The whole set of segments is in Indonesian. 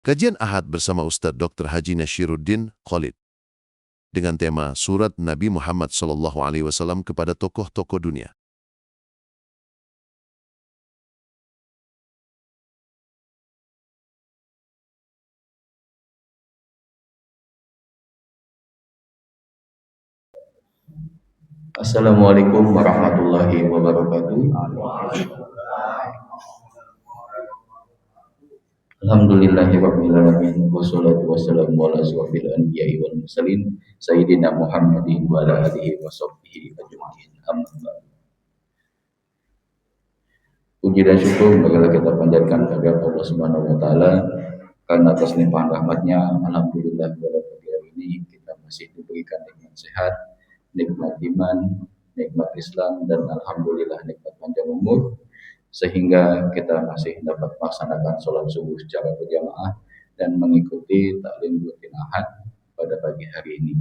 Kajian Ahad bersama Ustadz Dr. Haji Nashiruddin Khalid dengan tema Surat Nabi Muhammad SAW kepada tokoh-tokoh dunia. Assalamualaikum warahmatullahi wabarakatuh. Alhamdulillahirabbil alamin wassalatu wassalamu ala asyrofil anbiya'i wal mursalin sayyidina Muhammadin wa ala alihi washabbihi ajmain. Amma ba'du. Puji dan syukur marilah kita panjatkan kepada Allah Subhanahu wa taala karena atas limpahan rahmatnya alhamdulillah pada pagi hari ini kita masih diberikan nikmat sehat, nikmat iman, nikmat Islam, dan alhamdulillah nikmat panjang umur, sehingga kita masih dapat melaksanakan sholat subuh secara berjamaah dan mengikuti taklim rutin Ahad pada pagi hari ini.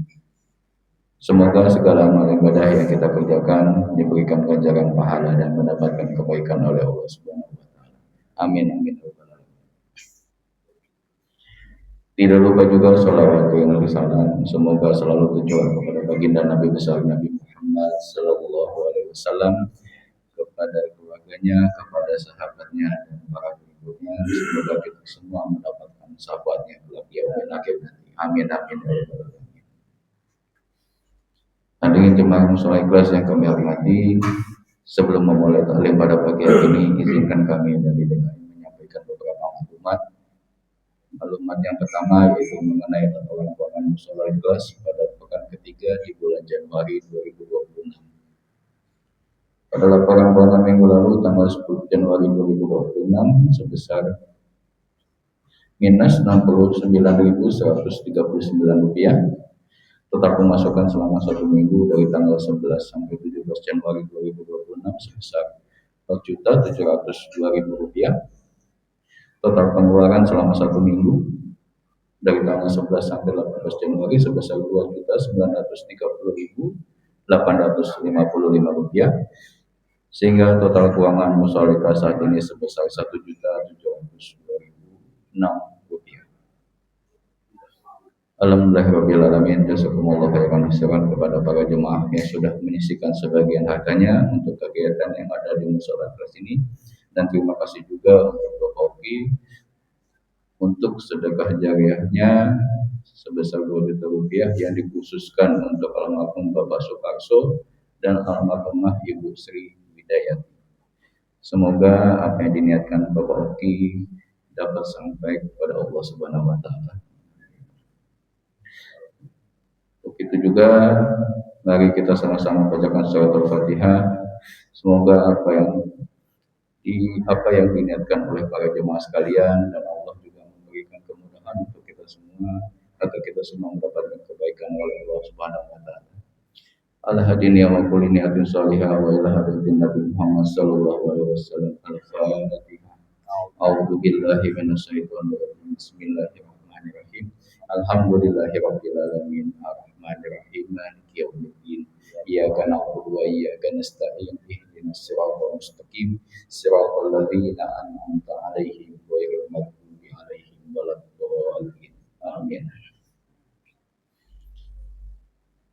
Semoga segala amal ibadah yang kita kerjakan diberikan ganjaran pahala dan mendapatkan kebaikan oleh Allah Subhanahu wa taala. Amin amin. Tidak lupa juga sholawat yang risalah semoga selalu tujuan kepada baginda Nabi besar Nabi Muhammad Sallallahu Alaihi Wasallam, kepada keluarganya, kepada sahabatnya, dan para pengikutnya. Semoga kita semua mendapatkan syafaatnya kelak yaumil akhir nanti. Amin amin. Hadirin jemaah mushola ikhlas yang kami hormati, sebelum memulai taklim pada pagi hari ini, izinkan kami dari DKI menyampaikan beberapa maklumat. Maklumat yang pertama yaitu mengenai laporan keuangan mushola ikhlas pada pekan ketiga di bulan Januari 2026. Pada laporan keuangan minggu lalu tanggal 10 Januari 2026 sebesar minus Rp69.139. Total pemasukan selama satu minggu dari tanggal 11 sampai 17 Januari 2026 sebesar Rp4.702.000. Total pengeluaran selama satu minggu dari tanggal 11 sampai 18 Januari sebesar Rp2.930.855, sehingga total keuangan musholika saat ini sebesar Rp1.702.006. Alhamdulillahirabbil alamin. Jazakumullah khairan katsiran kepada para jemaah yang sudah menyisihkan sebagian hartanya untuk kegiatan yang ada di mushola kelas ini, dan terima kasih juga untuk Bapak Oki untuk sedekah jariahnya sebesar Rp2 juta yang dikhususkan untuk almarhum Bapak Sukarso dan almarhumah Ibu Sri Widayati. Semoga apa yang diniatkan Bapak Oki dapat sampai kepada Allah Subhanahu wa taala. Begitu juga mari kita sama-sama bacakan surat Al-Fatihah. Semoga apa yang diniatkan oleh para jemaah sekalian dan Allah juga memberikan kemudahan untuk kita semua, agar kita semua mendapatkan kebaikan oleh Allah Subhanahu wa taala. Al-hadini wa kulli niyatin shalihah wa ila hadratin Nabi Muhammad sallallahu alaihi wasallam. Al-Fatihah. A'udzu billahi minasyaitonir rajim. Bismillahirrahmanirrahim. Alhamdulillahirabbil alamin. Ar-Rahmanir-Rahim. Maliki yaumiddin. Iyyaka na'budu wa iyyaka nasta'in. Ihdinas siratal mustaqim. Siratal ladzina an'amta 'alaihim ghairil maghdubi 'alaihim waladdallin. Amin.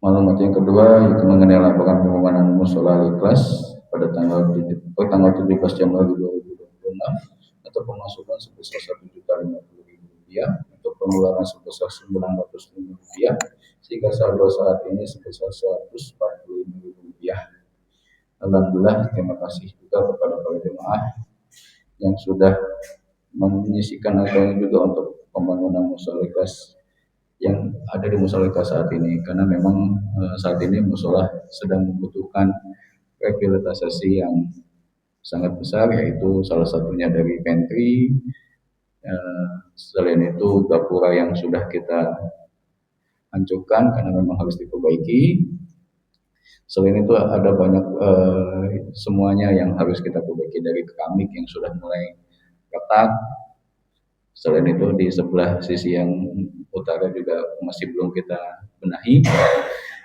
Maklumat yang kedua yaitu mengenai laporan pengumuman mushola ikhlas pada tanggal 17 Januari 2026 atau pemasukan sebesar Rp1.050.000 untuk pengeluaran sebesar Rp900.000, sehingga saldo saat ini sebesar Rp145.000. Alhamdulillah, terima kasih juga kepada para jemaah yang sudah menyisihkan hartanya juga untuk pembangunan mushola ikhlas yang ada di mushola saat ini, karena memang saat ini mushola sedang membutuhkan revitalisasi yang sangat besar, yaitu salah satunya dari pantry, selain itu gapura yang sudah kita hancurkan karena memang harus diperbaiki. Selain itu ada banyak semuanya yang harus kita perbaiki, dari keramik yang sudah mulai retak. Selain itu di sebelah sisi yang utara juga masih belum kita benahi.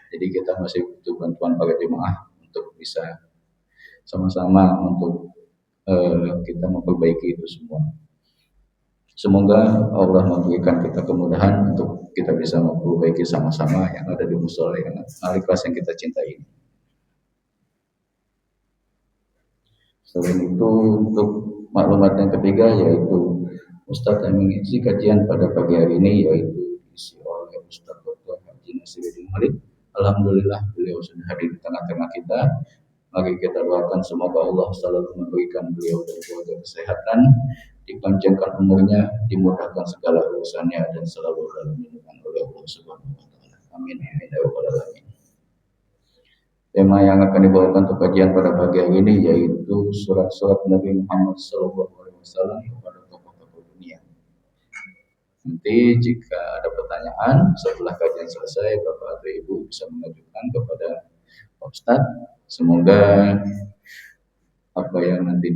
Jadi kita masih butuh bantuan para jemaah untuk bisa sama-sama untuk kita memperbaiki itu semua. Semoga Allah memberikan kita kemudahan untuk kita bisa memperbaiki sama-sama yang ada di musola yang kelas yang kita cintai ini. Selain itu, untuk maklumat yang ketiga yaitu Ustadz yang mengisi kajian pada pagi hari ini yaitu diisi oleh Ustadz Dr. Haji Nasiruddin Khalid. Alhamdulillah beliau sudah hadir di tengah-tengah kita. Mari kita doakan semoga Allah selalu memberikan beliau dan keluarga kesehatan, dipanjangkan umurnya, dimudahkan segala urusannya dan selalu dalam lindungan oleh Allah Subhanahu wa taala. Amin ya rabbal alamin. Tema yang akan dibawakan untuk kajian pada pagi hari ini yaitu surat-surat Nabi Muhammad SAW kepada tokoh-tokoh dunia. Nanti jika ada pertanyaan setelah kajian selesai, Bapak atau Ibu bisa mengajukan kepada Pak Ustadz. Semoga apa yang nanti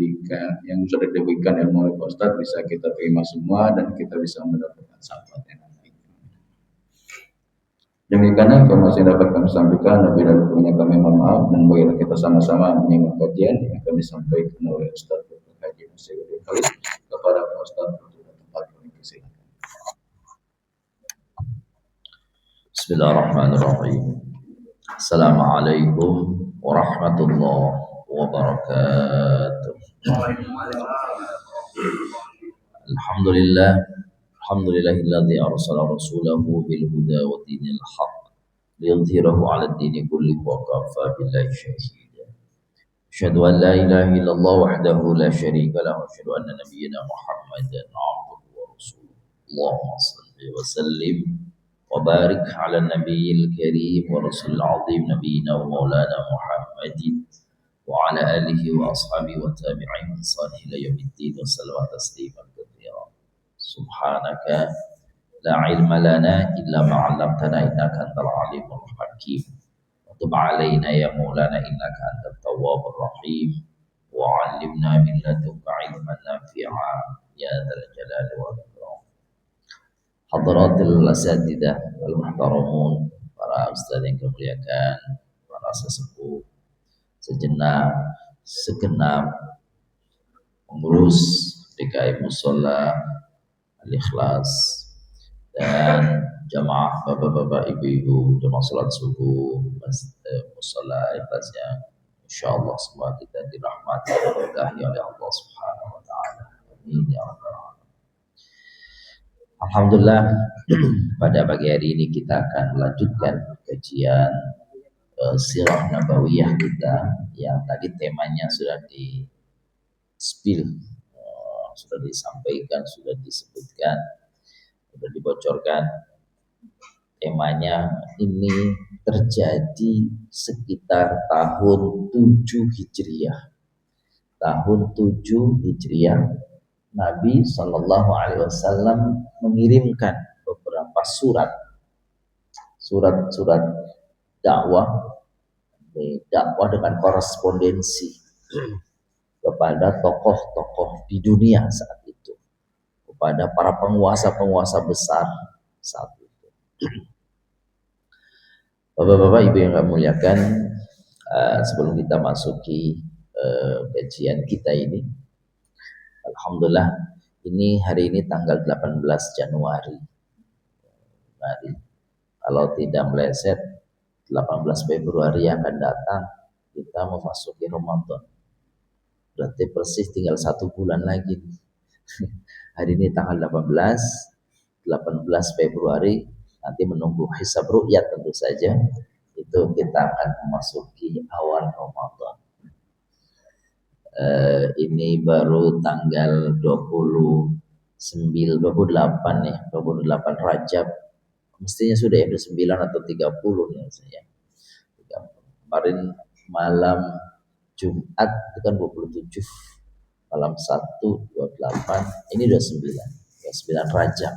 yang sudah diberikan ilmu oleh Pak Ustadz bisa kita terima semua dan kita bisa mendapatkan syafaatnya nanti. Demikian informasi yang dapat kami sampaikan. Lebih dan kurangnya kami mohon maaf dan marilah kita sama-sama menyimak kajian yang akan disampaikan oleh Ustadz Dr. Haji Nasiruddin Khalid kepada Pak Ustadz untuk tempat kami persilakan. Bismillahirrahmanirrahim. Assalamualaikum warahmatullahi wabarakatuh. Alhamdulillah. Alhamdulillahilladzi arsala rasulahu bil huda wa dinil haqq liyudhhirahu 'ala ad-dini kullihi wa kafa billahi shahida. Asyhadu an la ilaha illallah wahdahu la syarika lahu wa asyhadu anna nabiyyana Muhammadan 'abduhu wa rasuluhu. Allahumma shalli wa sallim wa barik 'ala an-nabiyil karim wa rasulil 'azim nabiyyina wa maulana Muhammadin wa 'ala alihi wa ashabihi wa tabi'in ihsan ila yaumiddin wa sallallahu tasliman katsira. Subhanaka la ilma lana illa ma 'allamtana innaka antal alimul hakim. Wa tub 'alaina ya maulana innaka antat tawwabur rahim. Wa 'allimna min ladunka 'ilman nafi'a ya dzal jalali wal ikram. Hadratul asatidzah wal muhtaramun, para ustaz yang kemuliaan, para sesepuh, segenap pengurus DKI Mushola Al-Ikhlas dan jamaah bapak-bapak, ibu-ibu, jamaah salat subuh Mushola Al-Ikhlas yang insyaallah semua kita dirahmati dan diberkahi oleh Allah Subhanahu wa taala. Amin ya rabbal alamin. Alhamdulillah, pada pagi hari ini kita akan melanjutkan kajian sirah nabawiyah kita yang tadi temanya sudah sudah disampaikan, sudah disebutkan, sudah dibocorkan. Temanya ini terjadi sekitar tahun 7 Hijriah. Tahun 7 Hijriah, Nabi Shallallahu Alaihi Wasallam mengirimkan beberapa surat dakwah dengan korespondensi kepada tokoh-tokoh di dunia saat itu, kepada para penguasa-penguasa besar saat itu. Bapak-bapak, ibu yang kami muliakan, sebelum kita masuki kajian kita ini, alhamdulillah, hari ini tanggal 18 Januari. Kalau tidak meleset, 18 Februari yang akan datang kita memasuki Ramadan. Berarti persis tinggal 1 bulan lagi. Hari ini tanggal 18 Februari, nanti menunggu hisab ru'yat tentu saja. Itu kita akan memasuki awal Ramadan. Ini baru tanggal 28 Rajab. Mestinya sudah ya 9 atau 30 ya saya. Kemarin malam Jumat itu kan 27, malam 1 28, ini 29 Rajab.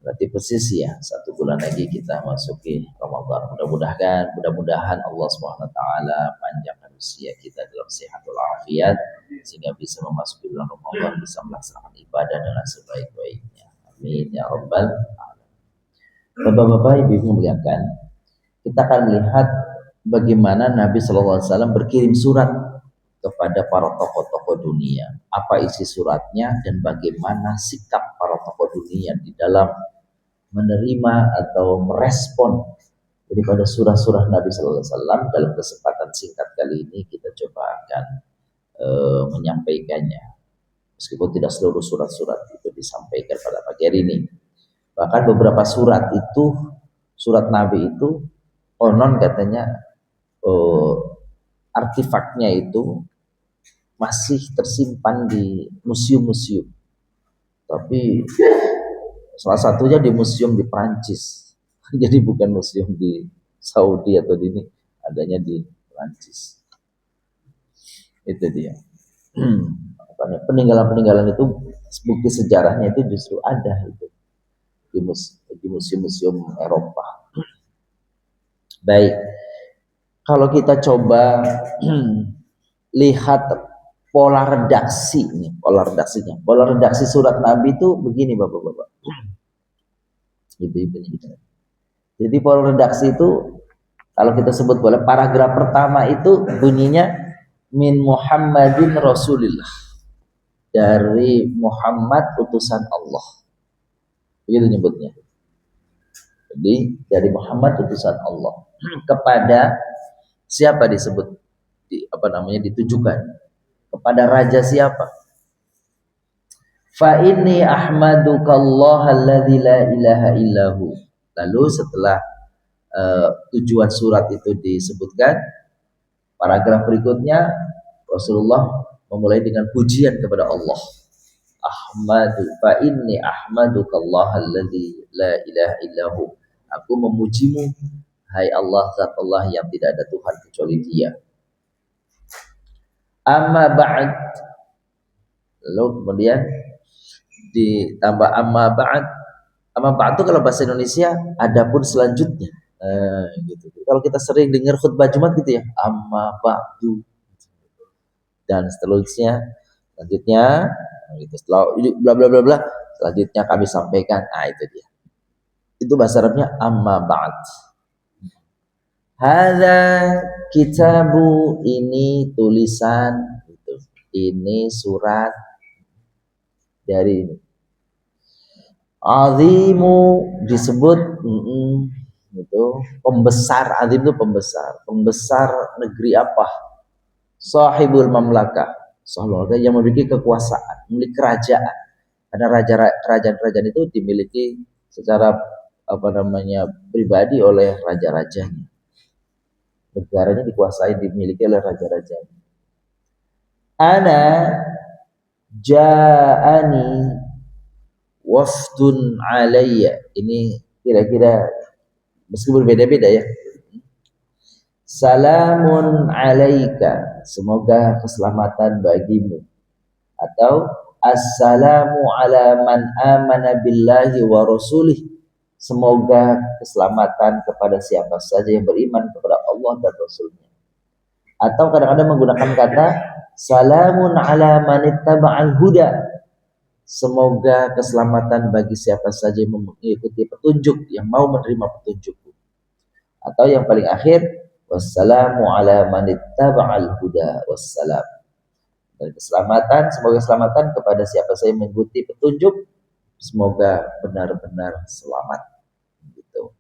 Berarti persis ya 1 bulan lagi kita masuki Ramadan. Mudah-mudahan Allah Subhanahu wa taala panjangkan usia kita dalam sehat walafiat sehingga bisa memasuki bulan Ramadan, bisa melaksanakan ibadah dengan sebaik-baiknya. Amin ya rabbal alamin. Bapak-bapak, ibu muliakan, kita akan melihat bagaimana Nabi SAW berkirim surat kepada para tokoh-tokoh dunia. Apa isi suratnya dan bagaimana sikap para tokoh dunia di dalam menerima atau merespon daripada surah-surah Nabi Sallallahu Alaihi Wasallam. Dalam kesempatan singkat kali ini kita coba akan menyampaikannya, meskipun tidak seluruh surat-surat itu disampaikan pada pagi hari ini. Bahkan beberapa surat itu, surat Nabi itu konon katanya artefaknya itu masih tersimpan di museum-museum, tapi salah satunya di museum di Prancis. Jadi bukan museum di Saudi atau di ini, adanya di Prancis. Itu dia. Peninggalan-peninggalan itu, bukti sejarahnya itu justru ada itu di museum-museum Eropa. Baik, kalau kita coba lihat pola redaksi nih, pola redaksinya. Pola redaksi surat Nabi itu begini Bapak-bapak. Ibu-ibu gitu. Jadi pola redaksi itu kalau kita sebut boleh, paragraf pertama itu bunyinya min Muhammadin Rasulillah, dari Muhammad utusan Allah, begitu nyebutnya. Jadi dari Muhammad utusan Allah kepada siapa disebut, ditujukan kepada raja siapa? Fa inni ahmadukallah alladzi la ilaha illahu. Lalu setelah tujuan surat itu disebutkan, paragraf berikutnya Rasulullah memulai dengan pujian kepada Allah. Ahmadu fa inni ahmadukallah alladzi la ilaha illahu. Aku memujimu, hai Allah, zat Allah yang tidak ada Tuhan kecuali Dia. Amma ba'd. Lalu kemudian ditambah amma ba'd. Amma ba'd itu kalau bahasa Indonesia adapun selanjutnya. Gitu. Kalau kita sering dengar khutbah Jumat gitu ya, amma ba'du. Dan selanjutnya gitu, setelah bla bla bla bla, selanjutnya kami sampaikan. Itu dia. Itu bahasa Arabnya amma ba'd. Hadza kitabu, ini tulisan gitu. Ini surat dari ini. Azimu disebut gitu, pembesar. Azim itu pembesar negeri apa? Sahibul mamlakah, yang memiliki kekuasaan, memiliki kerajaan. Karena kerajaan-kerajaan itu dimiliki secara pribadi oleh raja-rajanya. Negaranya dikuasai, dimiliki oleh raja-rajanya. Ana ja'ani wafdun alayya. Ini kira-kira meskipun beda-beda ya. Salamun alaika, semoga keselamatan bagimu. Atau assalamu ala man amana billahi wa rasulih, semoga keselamatan kepada siapa saja yang beriman kepada Allah dan Rasulnya. Atau kadang-kadang menggunakan kata salamun ala man ittaba'al huda, semoga keselamatan bagi siapa saja yang mengikuti petunjuk, yang mau menerima petunjukku. Atau yang paling akhir, wassalamu ala man ittaba'al huda wassalam, dan keselamatan, semoga keselamatan kepada siapa saja yang mengikuti petunjuk, semoga benar-benar selamat gitu.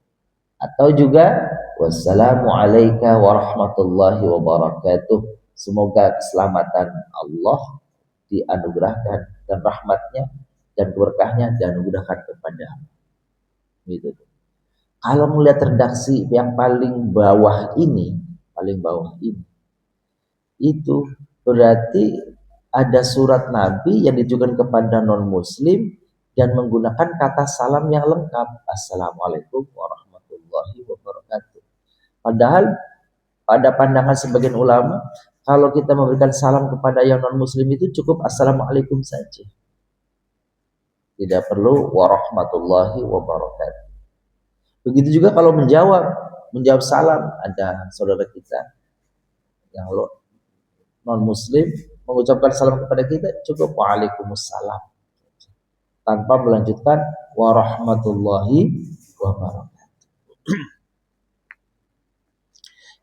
Atau juga wassalamu alaika warahmatullahi wabarakatuh, semoga keselamatan Allah dianugerahkan dan rahmatnya dan berkahnya dianugerahkan kepada gitu. Kalau melihat redaksi yang paling bawah ini itu berarti ada surat Nabi yang ditujukan kepada non muslim dan menggunakan kata salam yang lengkap, assalamualaikum warahmatullahi wabarakatuh. Padahal pada pandangan sebagian ulama, kalau kita memberikan salam kepada yang non muslim itu cukup assalamualaikum saja, tidak perlu warahmatullahi wabarakatuh. Begitu juga kalau menjawab salam, ada saudara kita yang non muslim mengucapkan salam kepada kita, cukup waalaikumsalam tanpa melanjutkan warahmatullahi wabarakatuh.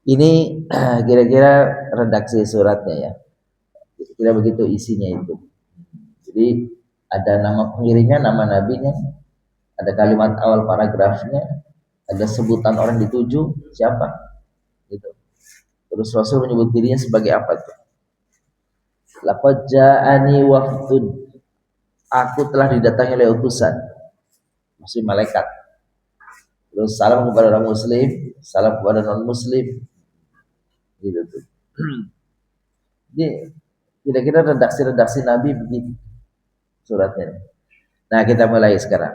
Ini kira-kira redaksi suratnya ya. Tidak begitu isinya itu. Jadi ada nama pengirimnya, nama nabinya, ada kalimat awal paragrafnya, ada sebutan orang dituju siapa, gitu. Terus Rasul menyebut dirinya sebagai apa tuh? Laqad ja'ani wafdun, aku telah didatangi oleh utusan, maksud malaikat. Terus salam kepada orang muslim, salam kepada non muslim, gitu tuh. Jadi kira-kira redaksi Nabi begitu suratnya. Nah, kita mulai sekarang.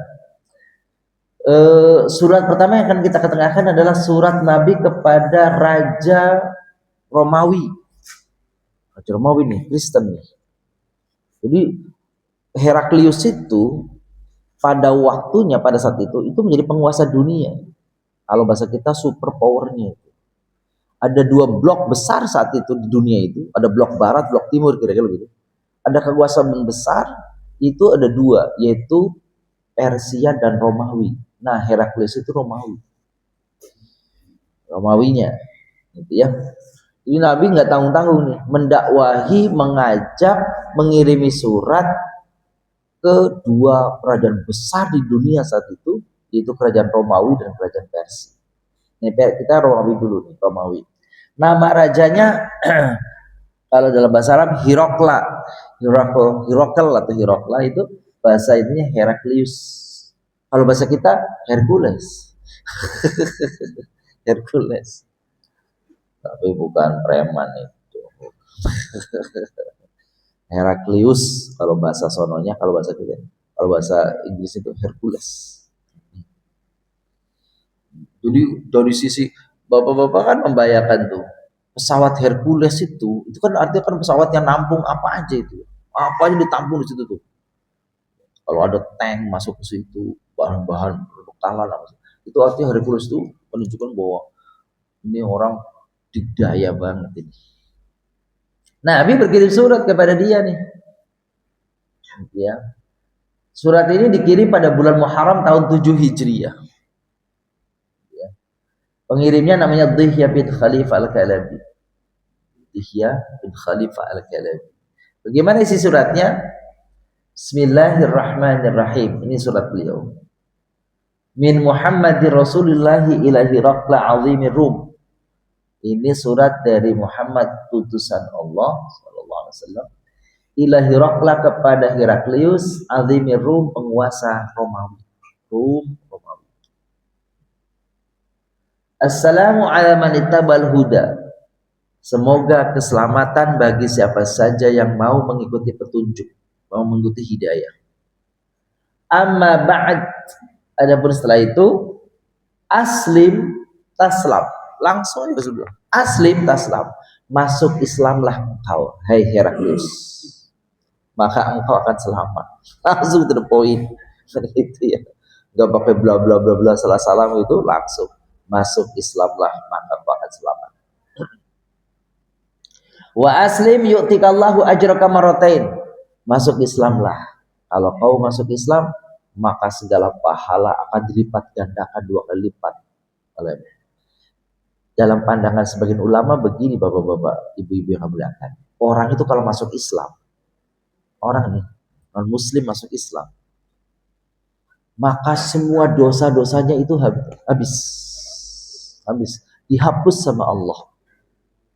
Surat pertama yang akan kita ketengahkan adalah surat Nabi kepada Raja Romawi. Raja Romawi nih, Kristen nih. Jadi Heraklius itu pada waktunya, pada saat itu menjadi penguasa dunia. Kalau bahasa kita super powernya. Ada dua blok besar saat itu di dunia itu, ada blok barat, blok timur, kira-kira begitu. Ada kekuasaan besar, itu ada dua, yaitu Persia dan Romawi. Nah, Heraklius itu Romawinya, gitu ya. Jadi Nabi nggak tanggung-tanggung nih, mendakwahi, mengajak, mengirimi surat ke dua kerajaan besar di dunia saat itu, yaitu kerajaan Romawi dan kerajaan Persia. Nih, kita Romawi dulu nih, Romawi. Nama rajanya kalau dalam bahasa Arab Hirokla atau Hirokla itu bahasa ininya Heraklius. Kalau bahasa kita Hercules. Hercules. Tapi bukan preman itu. Heraklius kalau bahasa sononya, kalau bahasa kita, kalau bahasa Inggris itu Hercules. Jadi dari sisi bapak-bapak kan membayangkan tuh pesawat Hercules itu kan artinya kan pesawat yang nampung apa aja itu, apa aja ditampung di situ tuh. Kalau ada tank masuk ke situ, bahan-bahan berbekalan itu artinya Hercules itu menunjukkan bahwa ini orang dikdaya banget ini. Nah, Nabi berkirim surat kepada dia nih, ya. Surat ini dikirim pada bulan Muharram tahun 7 Hijriah. Pengirimnya namanya Dihya bin Khalifah Al-Kalabi. Dihya bin Khalifah Al-Kalabi. Bagaimana isi suratnya? Bismillahirrahmanirrahim. Ini surat beliau. Min Muhammadir Rasulillahi ila Hiraqla azimir Rum. Ini surat dari Muhammad utusan Allah sallallahu alaihi wasallam ila Hiraqla kepada Heraklius azimir Rum, penguasa Romawi. Romawi. Assalamu ala man ittabal huda. Semoga keselamatan bagi siapa saja yang mau mengikuti petunjuk, mau mengikuti hidayah. Amma ba'd, adapun setelah itu aslim taslam. Langsung aja sebelum aslim taslam, masuk Islamlah engkau, hai Heraklius, maka engkau akan selamat. Langsung to the point. Itu ya. Enggak pakai bla bla bla bla salah-salam, itu langsung masuk Islamlah maka kau akan selamat. Wa aslim yu'tikallahu ajraka marratain. Masuk Islamlah. Kalau kau masuk Islam, maka segala pahala akan dilipat gandakan 2 kali lipat. Dalam pandangan sebagian ulama begini, bapak-bapak, ibu-ibu yang muliakan. Orang itu kalau masuk Islam, orang nih non muslim masuk Islam, maka semua dosa-dosanya itu habis, dihapus sama Allah.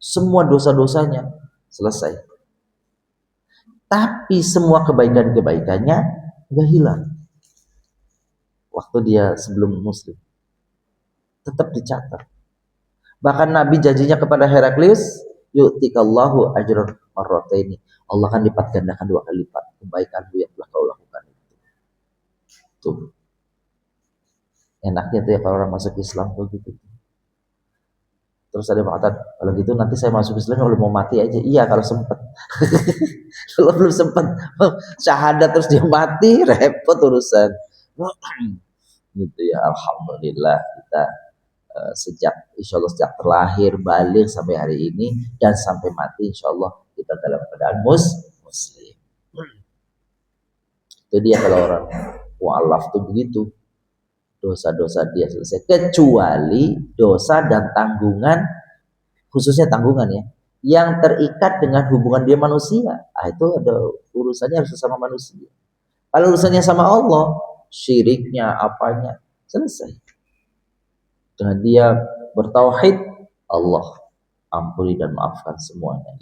Semua dosa-dosanya selesai. Tapi semua kebaikan-kebaikannya enggak hilang. Waktu dia sebelum muslim tetap dicatat. Bahkan Nabi janjinya kepada Heraklius, yu'tikallahu ajran marrataini. Allah akan lipat gandakan 2 kali lipat kebaikanmu yang telah kau lakukan itu. Tuh. Enaknya tuh ya kalau orang masuk Islam tuh gitu. Terus ada yang mengatakan, kalau gitu nanti saya masuk Islam kalau mau mati aja. Iya, kalau sempat. Kalau belum sempat syahadat terus dia mati, repot urusan. Gitu ya, alhamdulillah kita insya Allah sejak terlahir, balik sampai hari ini dan sampai mati, insya Allah kita dalam keadaan muslim. Itu dia kalau orang mu'alaf tuh begitu. Dosa-dosa dia selesai, kecuali dosa dan tanggungan, khususnya tanggungan ya, yang terikat dengan hubungan dia manusia. Itu ada urusannya harus sama manusia. Kalau urusannya sama Allah, syiriknya apanya selesai. Dengan dia bertauhid, Allah ampuni dan maafkan semuanya.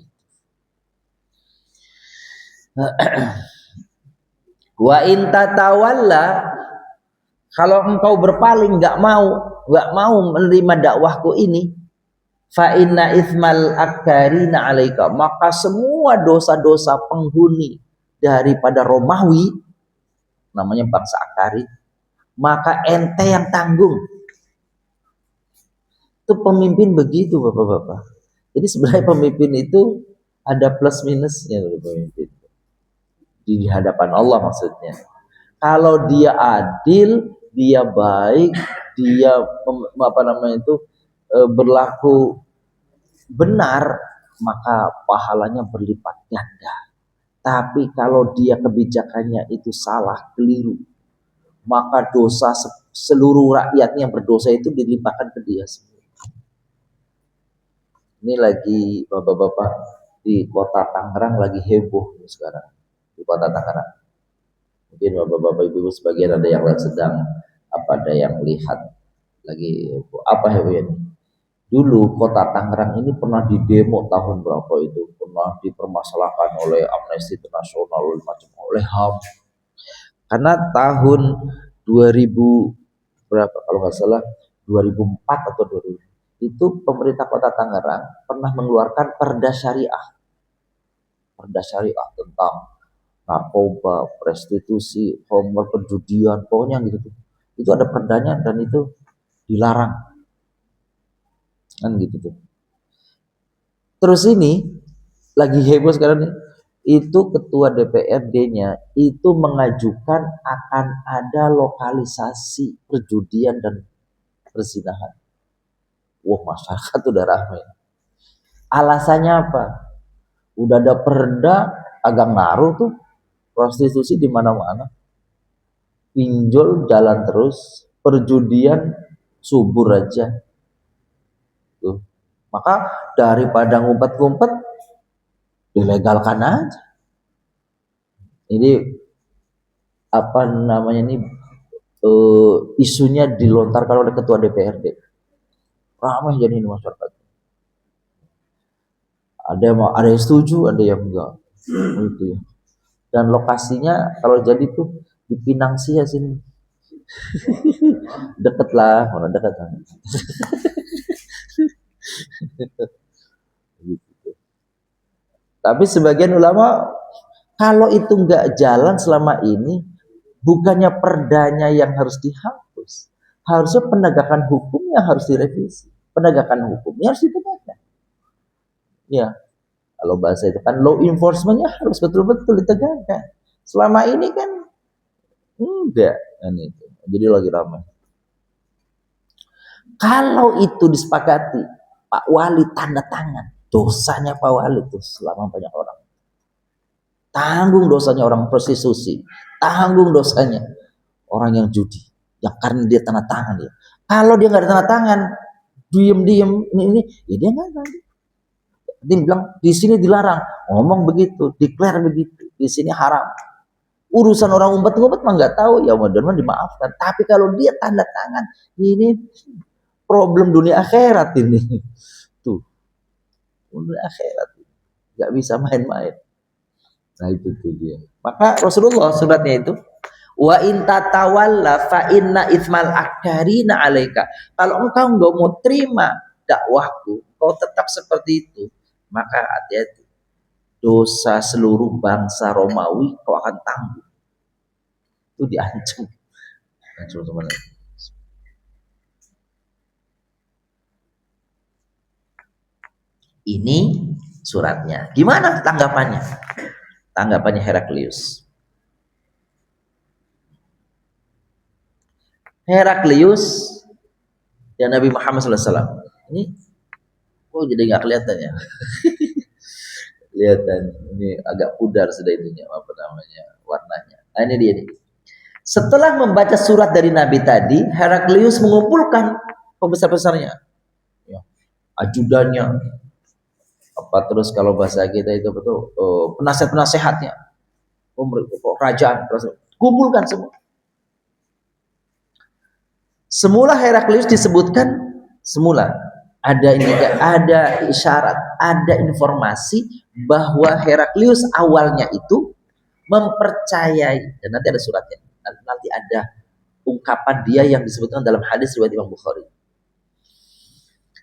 Wa in tatawalla, kalau engkau berpaling, nggak mau menerima dakwahku ini, fa inna itsmal akbarina alaika, maka semua dosa-dosa penghuni daripada Romawi, namanya bangsa Akari, maka ente yang tanggung. Itu pemimpin begitu, bapak-bapak. Jadi sebenarnya pemimpin itu ada plus minusnya, pemimpin di hadapan Allah maksudnya. Kalau dia adil, dia baik, dia berlaku benar, maka pahalanya berlipat ganda. Tapi kalau dia kebijakannya itu salah, keliru, maka dosa seluruh rakyatnya yang berdosa itu dilimpahkan ke dia semua. Ini lagi bapak-bapak di kota Tangerang lagi heboh sekarang. Di kota Tangerang. Mungkin bapak-bapak ibu-ibu sebagian ada yang sedang ada yang lihat lagi apa heboh ini. Dulu kota Tangerang ini pernah didemo tahun berapa itu, pernah dipermasalahkan oleh Amnesty International, oleh HAM. Karena tahun 2000 berapa kalau nggak salah 2004 atau 2000 itu pemerintah kota Tangerang pernah mengeluarkan perda syariah tentang narkoba, prostitusi, homer, perjudian, pokoknya gitu. Itu ada perdanya dan itu dilarang, kan gitu tuh. Terus ini lagi heboh sekarang nih, itu ketua DPRD-nya itu mengajukan akan ada lokalisasi perjudian dan perzinahan. Wah, masyarakat udah ramai. Alasannya apa? Udah ada perda, agak ngaruh tuh, prostitusi di mana-mana, pinjol jalan terus, perjudian subur aja. Tuh. Maka daripada ngumpet-ngumpet, dilegalkan aja. Ini isunya dilontarkan oleh ketua DPRD. Ramai jadi ini masyarakat. Ada yang setuju, ada yang enggak. Gitu ya. Dan lokasinya kalau jadi tuh di Pinang Sia sini. Deket lah, mana dekat kan. Gitu. Tapi sebagian ulama kalau itu enggak jalan selama ini, bukannya perdanya yang harus dihapus, harusnya penegakan hukumnya harus direvisi. Penegakan hukumnya harus ditegakkan. Ya, kalau bahasa itu kan law enforcement-nya harus betul-betul ditegakkan. Selama ini kan enggak, kan itu. Jadi lagi ramai. Kalau itu disepakati, Pak Wali tanda tangan, dosanya Pak Wali itu selama banyak orang. Tanggung dosanya orang prostitusi, tanggung dosanya orang yang judi, yang karena dia tanda tangan dia. Kalau dia nggak ada tanda tangan, diem ini, ya dia nggak ada. Dia bilang di sini dilarang, ngomong begitu, declare begitu, di sini haram. Urusan orang umpet-umpet mah nggak tahu, ya mudah-mudahan dimaafkan. Tapi kalau dia tanda tangan, ini problem dunia akhirat ini. Tuh, dunia akhirat, nggak bisa main-main. Nah itu tuh dia. Maka Rasulullah suratnya itu, wa in tatawalla fa inna itsmal akbarina alaika. Kalau engkau nggak mau terima dakwahku, kau tetap seperti itu, maka hati-hati, dosa seluruh bangsa Romawi kau akan tanggung. Itu diancam. Ini suratnya. Gimana tanggapannya? Tanggapannya Heraklius. Heraklius dan Nabi Muhammad SAW. Ini jadi nggak kelihatan ya. Kelihatan ini agak pudar sudah itunya, warnanya. Nah ini dia nih. Setelah membaca surat dari Nabi tadi, Heraklius mengumpulkan pembesar-besarnya, ya, ajudannya, apa terus kalau bahasa kita itu betul penasihat-penasehatnya, kerajaan, kumpulkan semua. Semula Heraklius disebutkan semula ada isyarat, ada informasi bahwa Heraklius awalnya itu mempercayai, dan nanti ada suratnya, nanti ada ungkapan dia yang disebutkan dalam hadis riwayat Imam Bukhari.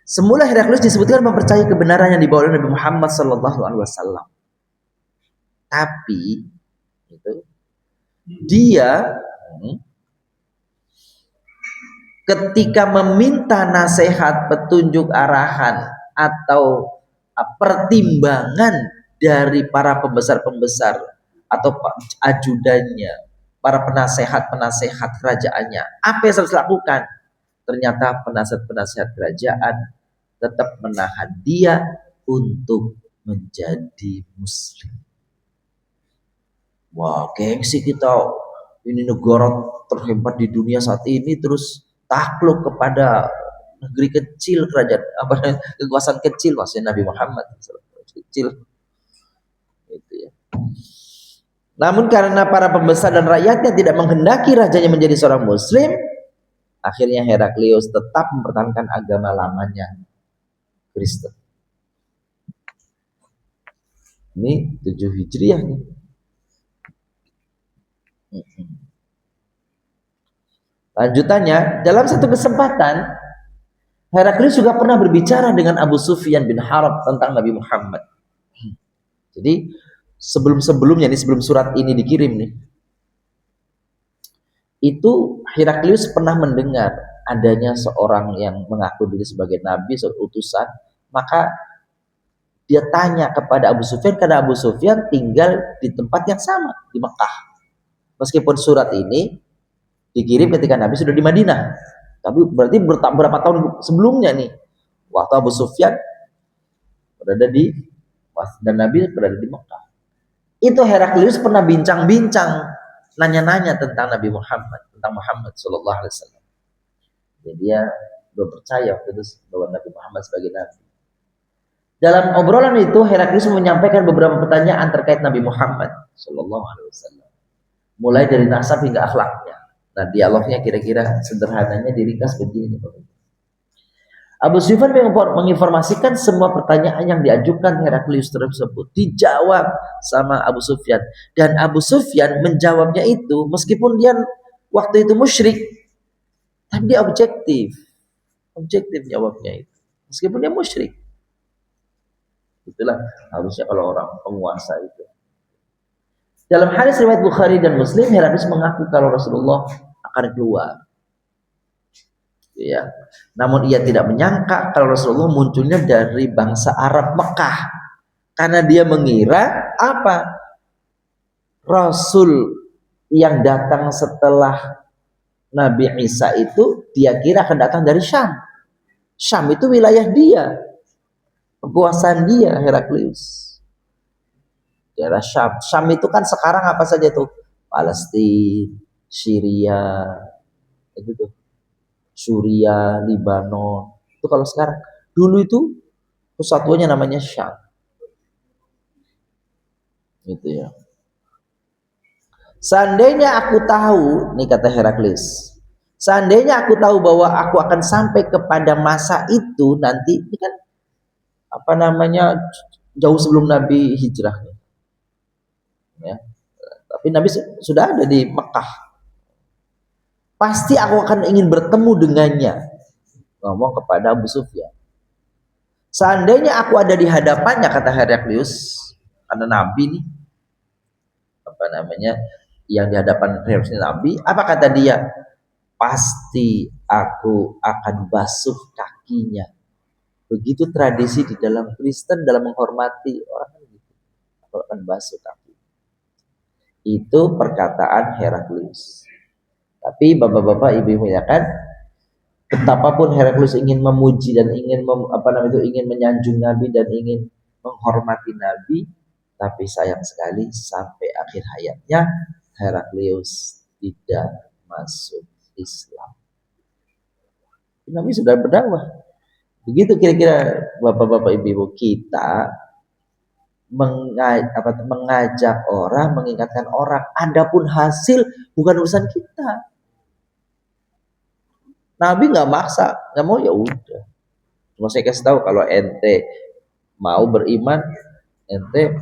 Semula Heraklius disebutkan mempercayai kebenaran yang dibawa oleh Nabi Muhammad SAW. Tapi itu dia ketika meminta nasihat, petunjuk, arahan atau pertimbangan dari para pembesar-pembesar atau ajudannya, para penasehat-penasehat kerajaannya, apa yang harus dilakukan? Ternyata penasehat-penasehat kerajaan tetap menahan dia untuk menjadi muslim. Wah, gengsi kita, ini negara terhebat di dunia saat ini, terus takluk kepada negeri kecil, kerajaan kekuasaan kecil, maksudnya Nabi Muhammad kecil itu ya. Namun karena para pembesar dan rakyatnya tidak menghendaki rajanya menjadi seorang muslim, akhirnya Heraklius tetap mempertahankan agama lamanya, Kristen. Ini 7 Hijriah nih. Lanjutannya, dalam satu kesempatan Heraklius juga pernah berbicara dengan Abu Sufyan bin Harb tentang Nabi Muhammad. Jadi sebelum-sebelumnya nih, sebelum surat ini dikirim nih, itu Heraklius pernah mendengar adanya seorang yang mengaku diri sebagai nabi, seorang utusan. Maka dia tanya kepada Abu Sufyan, karena Abu Sufyan tinggal di tempat yang sama, di Mekah. Meskipun surat ini dikirim ketika Nabi sudah di Madinah, tapi berarti berapa tahun sebelumnya nih, waktu Abu Sufyan berada di dan Nabi berada di Mekah. Itu Heraklius pernah bincang-bincang, nanya-nanya tentang Nabi Muhammad, tentang Muhammad Sallallahu Alaihi Wasallam. Jadi dia belum percaya waktu itu bahwa Nabi Muhammad sebagai Nabi. Dalam obrolan itu Heraklius menyampaikan beberapa pertanyaan terkait Nabi Muhammad Sallallahu Alaihi Wasallam, mulai dari nasab hingga akhlaknya. Nah, dialognya kira-kira sederhananya diringkas begini. Abu Sufyan menginformasikan semua pertanyaan yang diajukan Heraklius tersebut dijawab sama Abu Sufyan, dan Abu Sufyan menjawabnya itu meskipun dia waktu itu musyrik, tapi dia objektif jawabnya itu meskipun dia musyrik. Itulah harusnya kalau orang penguasa itu. Dalam hadis riwayat Bukhari dan Muslim, Heraklius mengaku kalau Rasulullah akan keluar. Ya. Namun ia tidak menyangka kalau Rasulullah munculnya dari bangsa Arab Mekah, karena dia mengira apa? Rasul yang datang setelah Nabi Isa itu dia kira akan datang dari Syam. Syam itu wilayah dia, kekuasaan dia, Heraklius. Daerah Syam. Syam itu kan sekarang apa saja tuh? Palestina, Syria, itu tuh. Suriah, Libanon. Itu kalau sekarang. Dulu itu kesatuannya namanya Syam. Gitu ya. Seandainya aku tahu, nih kata Heraklius, seandainya aku tahu bahwa aku akan sampai kepada masa itu nanti, ini kan apa namanya, jauh sebelum Nabi hijrah. Ya. Tapi Nabi sudah ada di Mekah. Pasti aku akan ingin bertemu dengannya. Ngomong kepada Abu Sufyan. Seandainya aku ada di hadapannya, kata Heraklius, karena Nabi nih, apa namanya, yang di hadapan Nabi, apa kata dia? Pasti aku akan basuh kakinya. Begitu tradisi di dalam Kristen dalam menghormati orang gitu. Aku akan basuh kaki. Itu perkataan Heraklius. Tapi bapak-bapak, ibu-ibu ya kan, betapapun Heraklius ingin memuji dan ingin ingin menyanjung Nabi dan ingin menghormati Nabi, tapi sayang sekali sampai akhir hayatnya Heraklius tidak masuk Islam. Nabi sudah berdakwah. Begitu kira-kira bapak-bapak, ibu-ibu, kita mengajak orang, mengingatkan orang. Adapun hasil bukan urusan kita. Nabi nggak maksa, nggak mau ya udah. Cuma saya kasih tahu kalau ente mau beriman, ente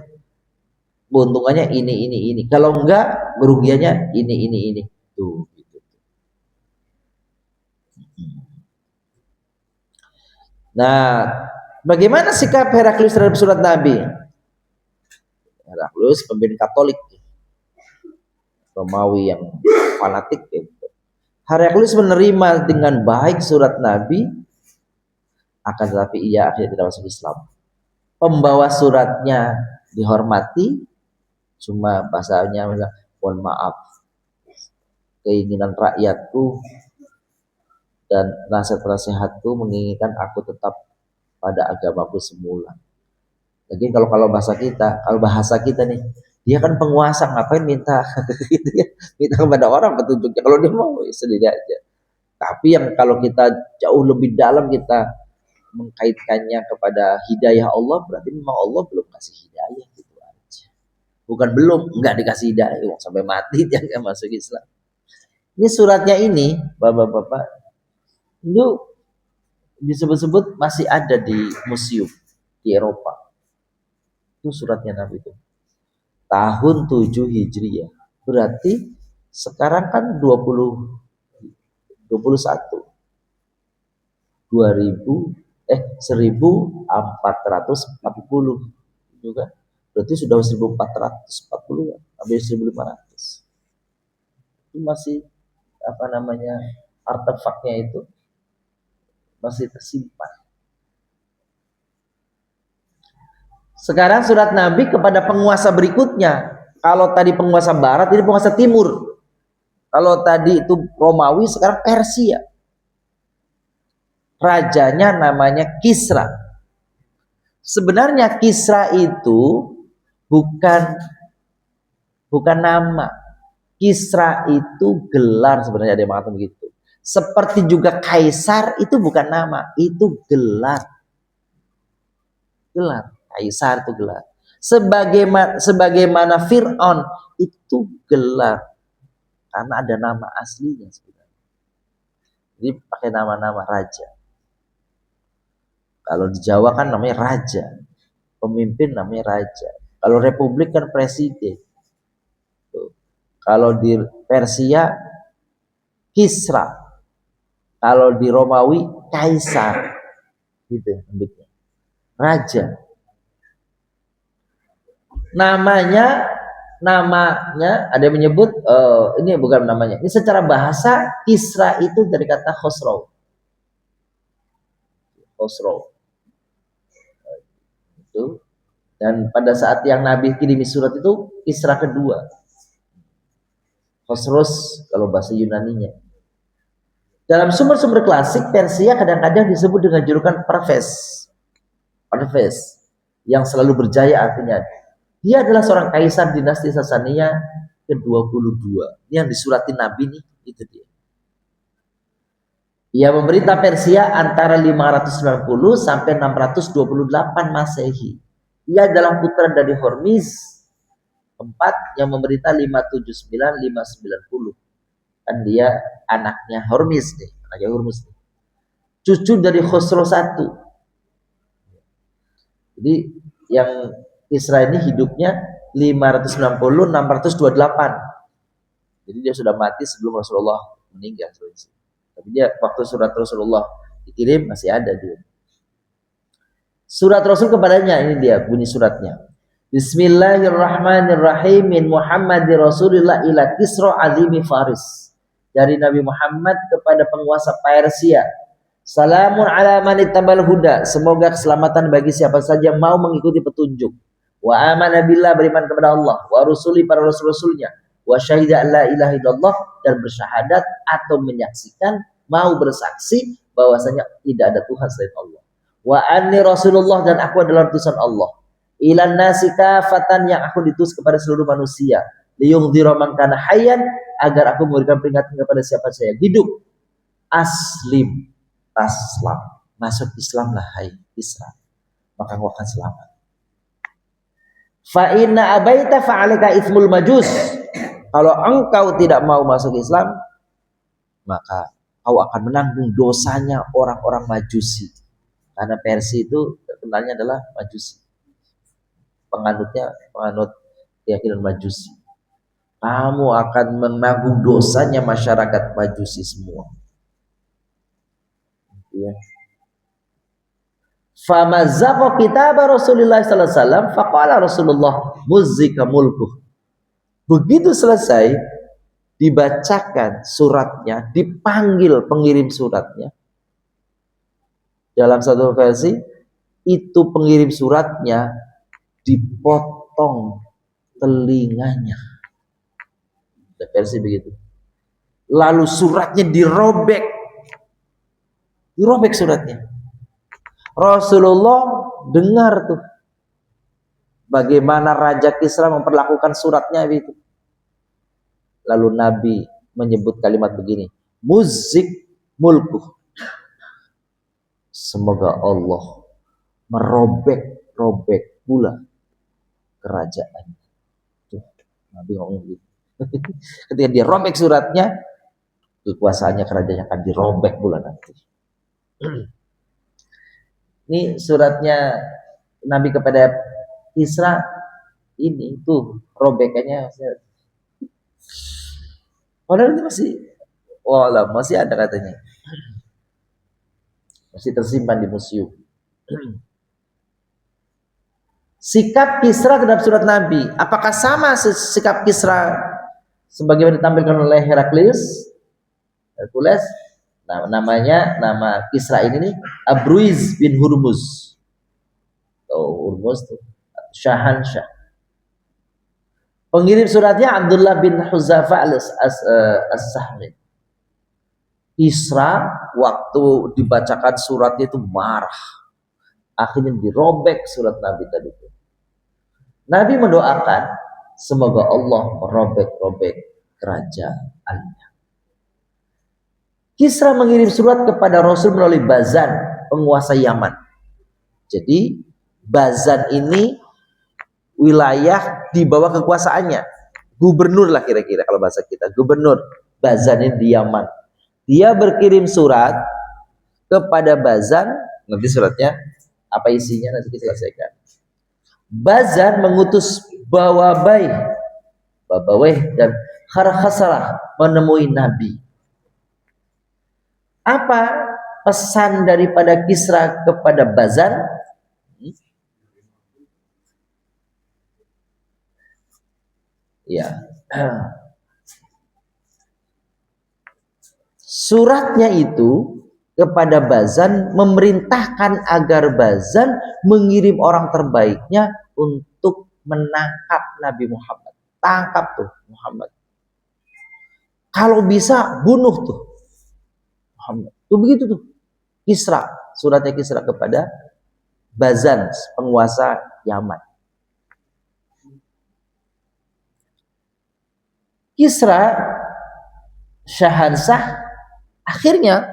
keuntungannya ini. Kalau enggak, kerugiannya ini. Tuh, gitu. Nah, bagaimana sikap Heraklius terhadap surat Nabi? Heraklius pemimpin Katolik, Romawi yang fanatik. Gitu. Heraklius menerima dengan baik surat Nabi, akan tetapi ia akhirnya tidak masuk Islam. Pembawa suratnya dihormati, cuma bahasanya mohon maaf, keinginan rakyatku dan nasihat-nasihatku menginginkan aku tetap pada agamaku semula. Jadi kalau bahasa kita nih, dia kan penguasa, ngapain minta gitu ya, minta kepada orang petunjuknya. Kalau dia mau ya sendiri aja. Tapi yang kalau kita jauh lebih dalam, kita mengkaitkannya kepada hidayah Allah, berarti memang Allah belum kasih hidayah gitu aja. Bukan belum, nggak dikasih hidayah, sampai mati dia nggak masuk Islam. Ini suratnya ini, bapak-bapak, itu disebut-sebut masih ada di museum di Eropa. Itu suratnya Nabi itu. Tahun 7 Hijriah. Berarti sekarang kan 21. 1440 juga. Berarti sudah 1440 hampir 1500. Itu masih artefaknya itu masih tersimpan. Sekarang surat Nabi kepada penguasa berikutnya. Kalau tadi penguasa barat, ini penguasa timur. Kalau tadi itu Romawi, sekarang Persia. Rajanya namanya Kisra. Sebenarnya Kisra itu bukan nama. Kisra itu gelar, sebenarnya ada yang mengatakan begitu. Seperti juga Kaisar itu bukan nama, itu gelar. Gelar. Kaisar itu gelar. Sebagaimana Fir'aun itu gelar. Karena ada nama aslinya sebenarnya. Jadi pakai nama-nama raja. Kalau di Jawa kan namanya raja. Pemimpin namanya raja. Kalau republik kan presiden. Tuh. Kalau di Persia Kisra. Kalau di Romawi Kaisar. Gitu sebutnya. Raja. Namanya ada yang menyebut ini bukan namanya. Ini secara bahasa Kisra itu dari kata Khosrow. Itu. Dan pada saat yang Nabi kirimi surat itu Kisra kedua. Khosros kalau bahasa Yunaninya. Dalam sumber-sumber klasik Persia kadang-kadang disebut dengan julukan Parves. Yang selalu berjaya artinya. Dia adalah seorang kaisar dinasti Sasania ke-22. Ini yang disuratin Nabi nih, itu dia. Ia memerintah Persia antara 590 sampai 628 Masehi. Ia adalah putra dari Hormuz yang memerintah 579-590. Kan dia anaknya Hormuz nih, cucu dari Khosrow I. Jadi yang Israel ini hidupnya 560-628. Jadi dia sudah mati sebelum Rasulullah meninggal. Tapi dia waktu surat Rasulullah dikirim masih ada dia. Surat Rasul kepadanya, ini dia bunyi suratnya. Bismillahirrahmanirrahim min Muhammadir Rasulillah ila Kisra azimi Faris. Dari Nabi Muhammad kepada penguasa Persia. Salamun ala man ittabal huda. Semoga keselamatan bagi siapa saja yang mau mengikuti petunjuk. Wa amana billah, beriman kepada Allah, wa rusuli, para rasul-rasulnya, wa syahida la ilaha illallah, dan bersyahadat atau menyaksikan, mau bersaksi bahwasanya tidak ada Tuhan selain Allah. Wa anni rasulullah, dan aku adalah utusan Allah. Ilan nasi kafatan, yang aku diutus kepada seluruh manusia. Liyungdhira man kana hayyan, agar aku memberikan peringatan kepada siapa saja hidup. Aslim, taslam, masuk Islamlah hai Islam, maka engkau akan selamat. Fa inna abaita fa'alika itsmul majus. Kalau engkau tidak mau masuk Islam, maka kau akan menanggung dosanya orang-orang Majusi. Karena Persia itu terkenalnya adalah Majusi. Penganut keyakinan Majusi. Kamu akan menanggung dosanya masyarakat Majusi semua. Ya. Famazzaqa kitab Rasulullah sallallahu alaihi wasallam faqala Rasulullah muzzika mulkuh. Begitu selesai dibacakan suratnya, dipanggil pengirim suratnya. Dalam satu versi itu pengirim suratnya dipotong telinganya. Ada versi begitu. Lalu suratnya dirobek suratnya. Rasulullah dengar tuh bagaimana Raja Kisra memperlakukan suratnya itu. Lalu Nabi menyebut kalimat begini, muzik mulku. Semoga Allah merobek pula kerajaan. Tuh, Nabi ngomong gitu. Ketika dia robek suratnya, kekuasaannya kerajaan akan dirobek pula nanti. Ini suratnya Nabi kepada Kisra, ini tuh robekannya. Padahal ini masih ada katanya. Masih tersimpan di museum. Sikap Kisra terhadap surat Nabi, apakah sama sikap Kisra sebagaimana ditampilkan oleh Hercules? Nah, nama Kisra ini nih Abruiz bin Hurmuz. Hurmuz tuh Syahansyah. Pengirim suratnya Abdullah bin Huzafa as-Sahmi. Kisra waktu dibacakan suratnya itu marah. Akhirnya dirobek surat Nabi tadi itu. Nabi mendoakan semoga Allah merobek-robek kerajaannya. Kisra mengirim surat kepada Rasul melalui Bazan, penguasa Yaman. Jadi Bazan ini wilayah di bawah kekuasaannya. Gubernur lah kira-kira kalau bahasa kita. Gubernur Bazan ini di Yaman. Dia berkirim surat kepada Bazan. Nanti suratnya apa isinya nanti kita selesaikan. Bazan mengutus Babawayh dan Kharkhasarah menemui Nabi. Apa pesan daripada Kisra kepada Bazan? Ya. Suratnya itu kepada Bazan memerintahkan agar Bazan mengirim orang terbaiknya untuk menangkap Nabi Muhammad. Tangkap tuh Muhammad. Kalau bisa bunuh tuh Muhammad. Tuh begitu tuh. Kisra, suratnya Kisra kepada Bazan, penguasa Yaman. Kisra Syahansyah akhirnya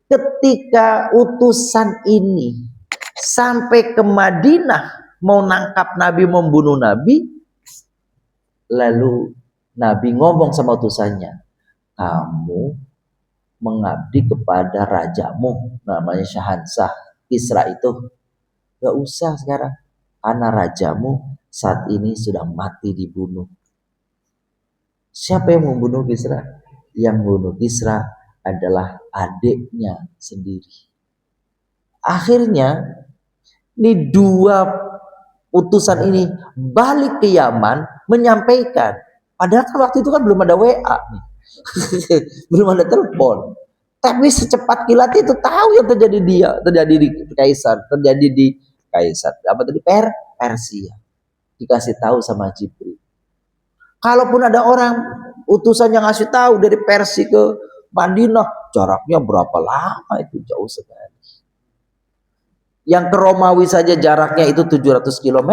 ketika utusan ini sampai ke Madinah mau nangkap Nabi, membunuh Nabi, lalu Nabi ngomong sama utusannya, kamu mengabdi kepada rajamu namanya Syahansyah Kisra itu, gak usah sekarang karena rajamu saat ini sudah mati dibunuh. Siapa yang membunuh Kisra? Yang membunuh Kisra adalah adiknya sendiri. Akhirnya ini dua utusan ini balik ke Yaman menyampaikan, padahal kan waktu itu kan belum ada WA nih. Belum ada telepon. Tapi secepat kilat itu tahu yang terjadi di Kaisar, apa tadi Persia. Dikasih tahu sama Jibril. Kalaupun ada orang utusan yang ngasih tahu dari Persia ke Madinah, jaraknya berapa lama itu, jauh sekali. Yang ke Romawi saja jaraknya itu 700 km.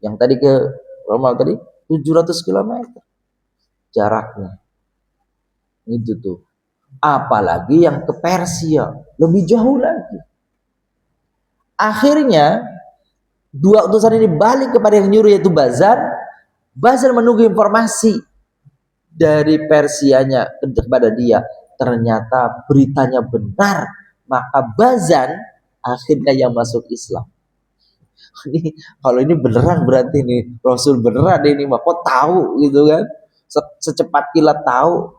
Yang tadi ke Romawi tadi 700 km jaraknya. Itu tuh. Apalagi yang ke Persia, lebih jauh lagi. Akhirnya Dua utusan ini balik kepada yang nyuruh yaitu Bazan. Bazan menunggu informasi dari Persianya kepada dia. Ternyata beritanya benar, maka Bazan akhirnya yang masuk Islam. Ini kalau ini beneran berarti ini Rasul beneran ini mah kok tahu gitu kan? Secepat kilat tahu.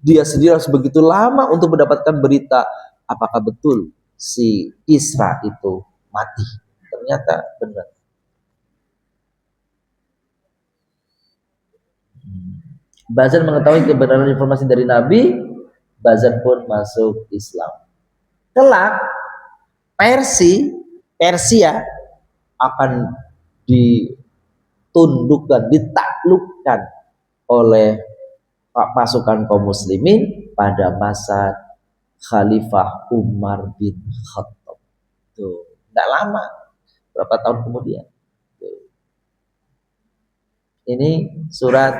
Dia sendiri harus begitu lama untuk mendapatkan berita apakah betul si Isra itu mati. Ternyata benar. Bazan mengetahui kebenaran informasi dari Nabi, Bazan pun masuk Islam. Kelak Persia akan ditundukkan, ditaklukkan oleh pasukan kaum muslimin pada masa Khalifah Umar bin Khattab. Tuh, tidak lama, berapa tahun kemudian. Tuh. Ini surat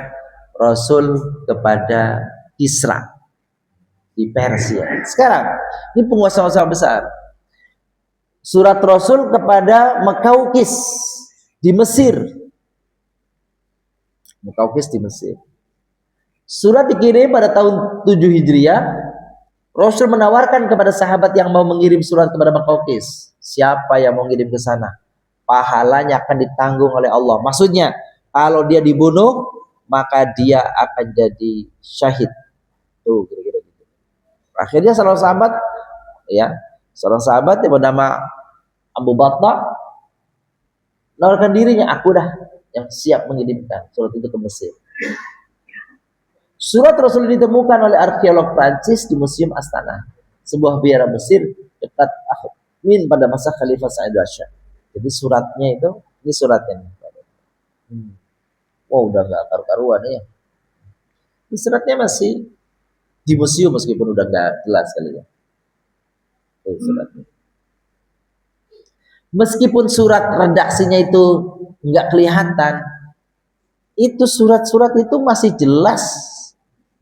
Rasul kepada Kisra di Persia. Sekarang, ini penguasa-penguasa besar. Surat Rasul kepada Mekaukis di Mesir. Mekaukis di Mesir. Surat dikirim pada tahun 7 Hijriah. Rasul menawarkan kepada sahabat yang mau mengirim surat kepada Mekaukis. Siapa yang mau mengirim ke sana? Pahalanya akan ditanggung oleh Allah. Maksudnya, kalau dia dibunuh, maka dia akan jadi syahid. Tuh, kira-kira gitu. Akhirnya seorang sahabat yang bernama Abu Bakar menawarkan dirinya, aku dah yang siap mengirimkan surat itu ke Mesir. Surat Rasul ditemukan oleh arkeolog Prancis di Museum Astana, sebuah biara Mesir dekat Akhmin pada masa Khalifah Sa'id Rasyid. Jadi suratnya itu, ini suratnya. Wow, udah nggak karu-karuan ya. Ini suratnya masih di museum meskipun udah nggak jelas kali ya. Suratnya. Meskipun surat redaksinya itu nggak kelihatan, itu surat-surat itu masih jelas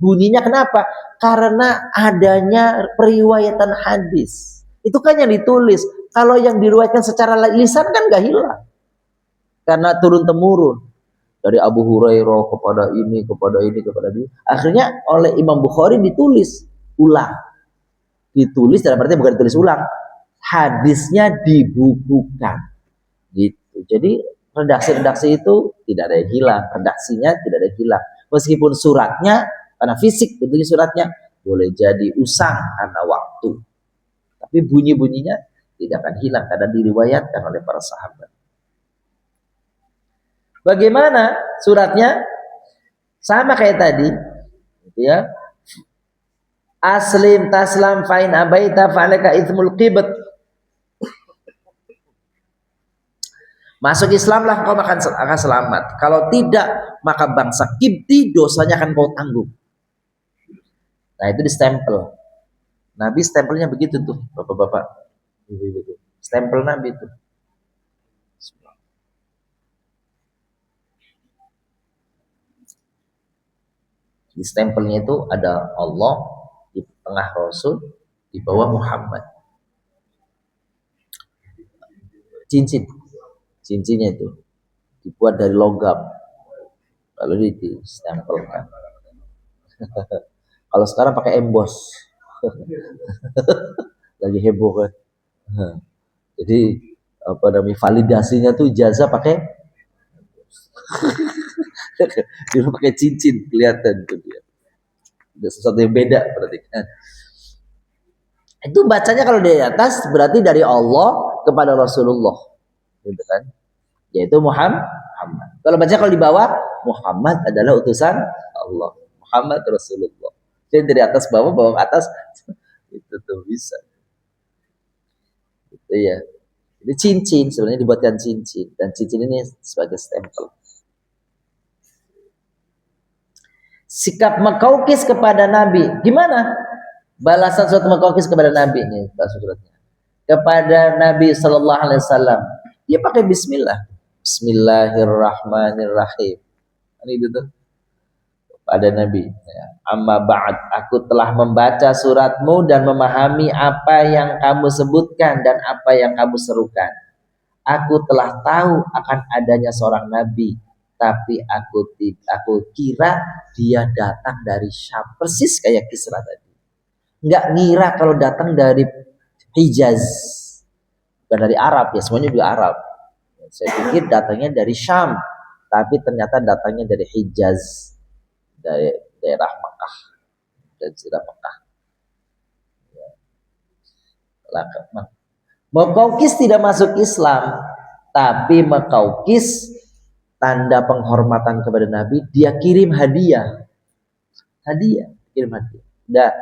bunyinya. Kenapa? Karena adanya periwayatan hadis. Itu kan yang ditulis. Kalau yang diriwayatkan secara lisan kan nggak hilang, karena turun temurun dari Abu Hurairah kepada ini. Akhirnya oleh Imam Bukhari ditulis ulang. Ditulis dalam artinya bukan ditulis ulang, hadisnya dibukukan. Gitu. Jadi redaksi itu tidak ada yang hilang, redaksinya tidak ada yang hilang. Meskipun suratnya, karena fisik bentuknya suratnya, boleh jadi usang karena waktu. Tapi bunyi-bunyinya tidak akan hilang karena diriwayatkan oleh para sahabat. Bagaimana suratnya? Sama kayak tadi, gitu ya. Aslim taslam fa'in abaita fa'alaka ithmul qibat. Masuk Islamlah kau akan selamat. Kalau tidak, maka bangsa Kipti dosanya akan kau tanggung. Nah, itu distempel. Nabi stempelnya begitu tuh, bapak-bapak. Stempel Nabi itu. Di stempelnya itu ada Allah, di tengah Rasul, di bawah Muhammad. Cincinnya itu dibuat dari logam, lalu distempelkan. Kalau sekarang pakai emboss, lagi heboh kan. Jadi apa namanya, validasinya tuh ijazah pakai dia pakai cincin, kelihatan tuh dia. Ada sesuatu yang beda berarti kan. Itu bacanya kalau di atas berarti dari Allah kepada Rasulullah, gitu kan? Yaitu Muhammad. Kalau di bawah, Muhammad adalah utusan Allah, Muhammad Rasulullah. Jadi dari atas bawah ke atas itu tuh bisa. Gitu ya. Jadi cincin sebenarnya dibuatkan cincin, dan cincin ini sebagai stempel. Sikap Mekaukis kepada Nabi, gimana? Balasan surat Mekaukis kepada Nabi ini, suratnya. Kepada Nabi Sallallahu Alaihi Wasallam, dia pakai Bismillah. Bismillahirrahmanirrahim. Ini itu tuh pada Nabi. Amma ba'd, aku telah membaca suratmu dan memahami apa yang kamu sebutkan dan apa yang kamu serukan. Aku telah tahu akan adanya seorang nabi, tapi aku kira dia datang dari Syam, persis kayak Kisra tadi. Nggak ngira kalau datang dari Hijaz, bukan dari Arab ya, semuanya juga Arab. Saya pikir datangnya dari Syam, tapi ternyata datangnya dari Hijaz, dari daerah Mekah, dan Jazirah Mekah. Muqawqis tidak masuk Islam, tapi Muqawqis tanda penghormatan kepada Nabi, dia kirim hadiah. Kirim hadiah. Udah,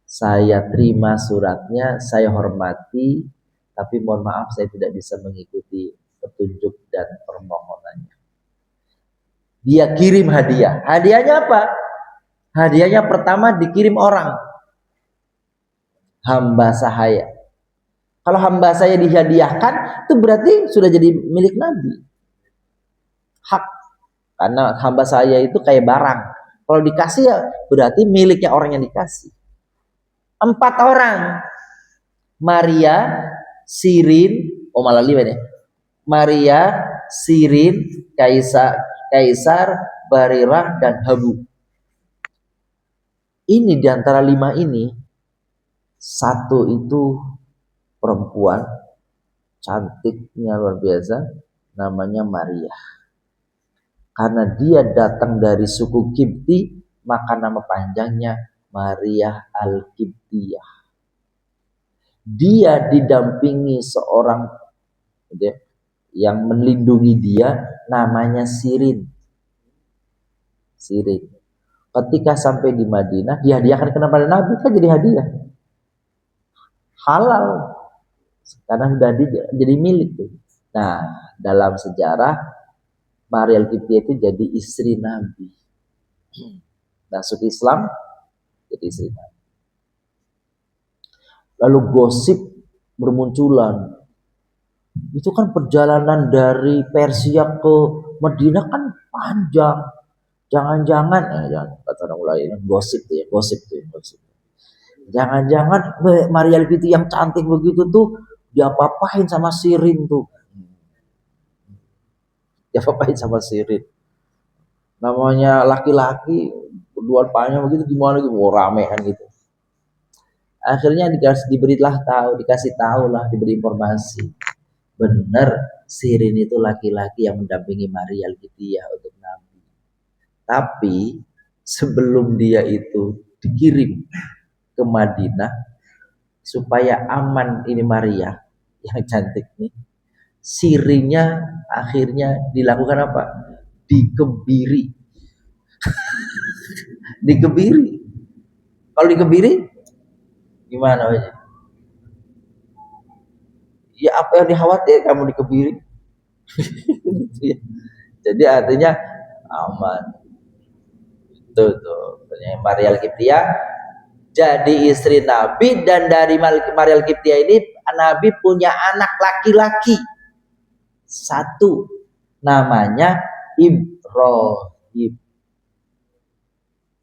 saya terima suratnya, saya hormati, tapi mohon maaf saya tidak bisa mengikuti petunjuk dan permohonannya. Dia kirim hadiah. Hadiahnya apa? Hadiahnya pertama dikirim orang. Hamba sahaya. Kalau hamba saya dihadiahkan, itu berarti sudah jadi milik Nabi. Hak. Karena hamba saya itu kayak barang. Kalau dikasih ya berarti miliknya orang yang dikasih. 4 orang. Maria, Sirin, malah 5 nih. Maria, Sirin, Kaisar, Barirah, dan Habu. Ini diantara 5 ini, satu itu perempuan, cantiknya luar biasa, namanya Maria. Karena dia datang dari suku Kipti, maka nama panjangnya Maria Al-Kiptiyah. Dia didampingi seorang yang melindungi dia, namanya Sirin. Ketika sampai di Madinah, dihadiahkan kepada Nabi, kan jadi hadiah. Halal. Karena sudah jadi milik. Nah, dalam sejarah Maria Al-Qibtiyah itu jadi istri Nabi. Masuk Islam jadi istri Nabi. Lalu gosip bermunculan. Itu kan perjalanan dari Persia ke Madinah kan panjang. Jangan-jangan kata orang lain gosip tuh. Jangan-jangan Maria Al-Qibtiyah yang cantik begitu tuh diapa-apain sama Sirin tuh. Namanya laki-laki berduaan panjang begitu gimana gitu, rame kan gitu. Akhirnya diberi informasi. Benar, Sirin itu laki-laki yang mendampingi Maria Al-Qibtiyah untuk Nabi. Tapi sebelum dia itu dikirim ke Madinah supaya aman ini Maria yang cantik nih, Sirinnya akhirnya dilakukan apa? Dikebiri. Kalau dikebiri gimana aja? Ya apa yang dikhawatir kamu dikebiri? Jadi artinya aman. Tuh. Maria Al-Qibtiyah jadi istri Nabi, dan dari Maria Al-Qibtiyah ini Nabi punya anak laki-laki. 1 namanya Ibrahim.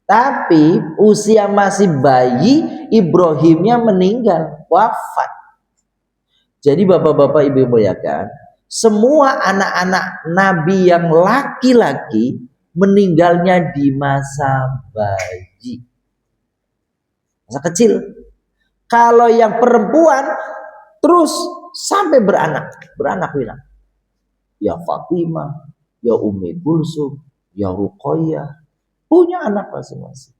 Tapi usia masih bayi, Ibrahimnya meninggal, wafat. Jadi bapak-bapak ibu muliakan, semua anak-anak Nabi yang laki-laki meninggalnya di masa bayi, masa kecil. Kalau yang perempuan terus sampai beranak pinak. Ya Fatimah, ya Ummi Kulsum, ya Ruqayyah, punya anak masing-masing.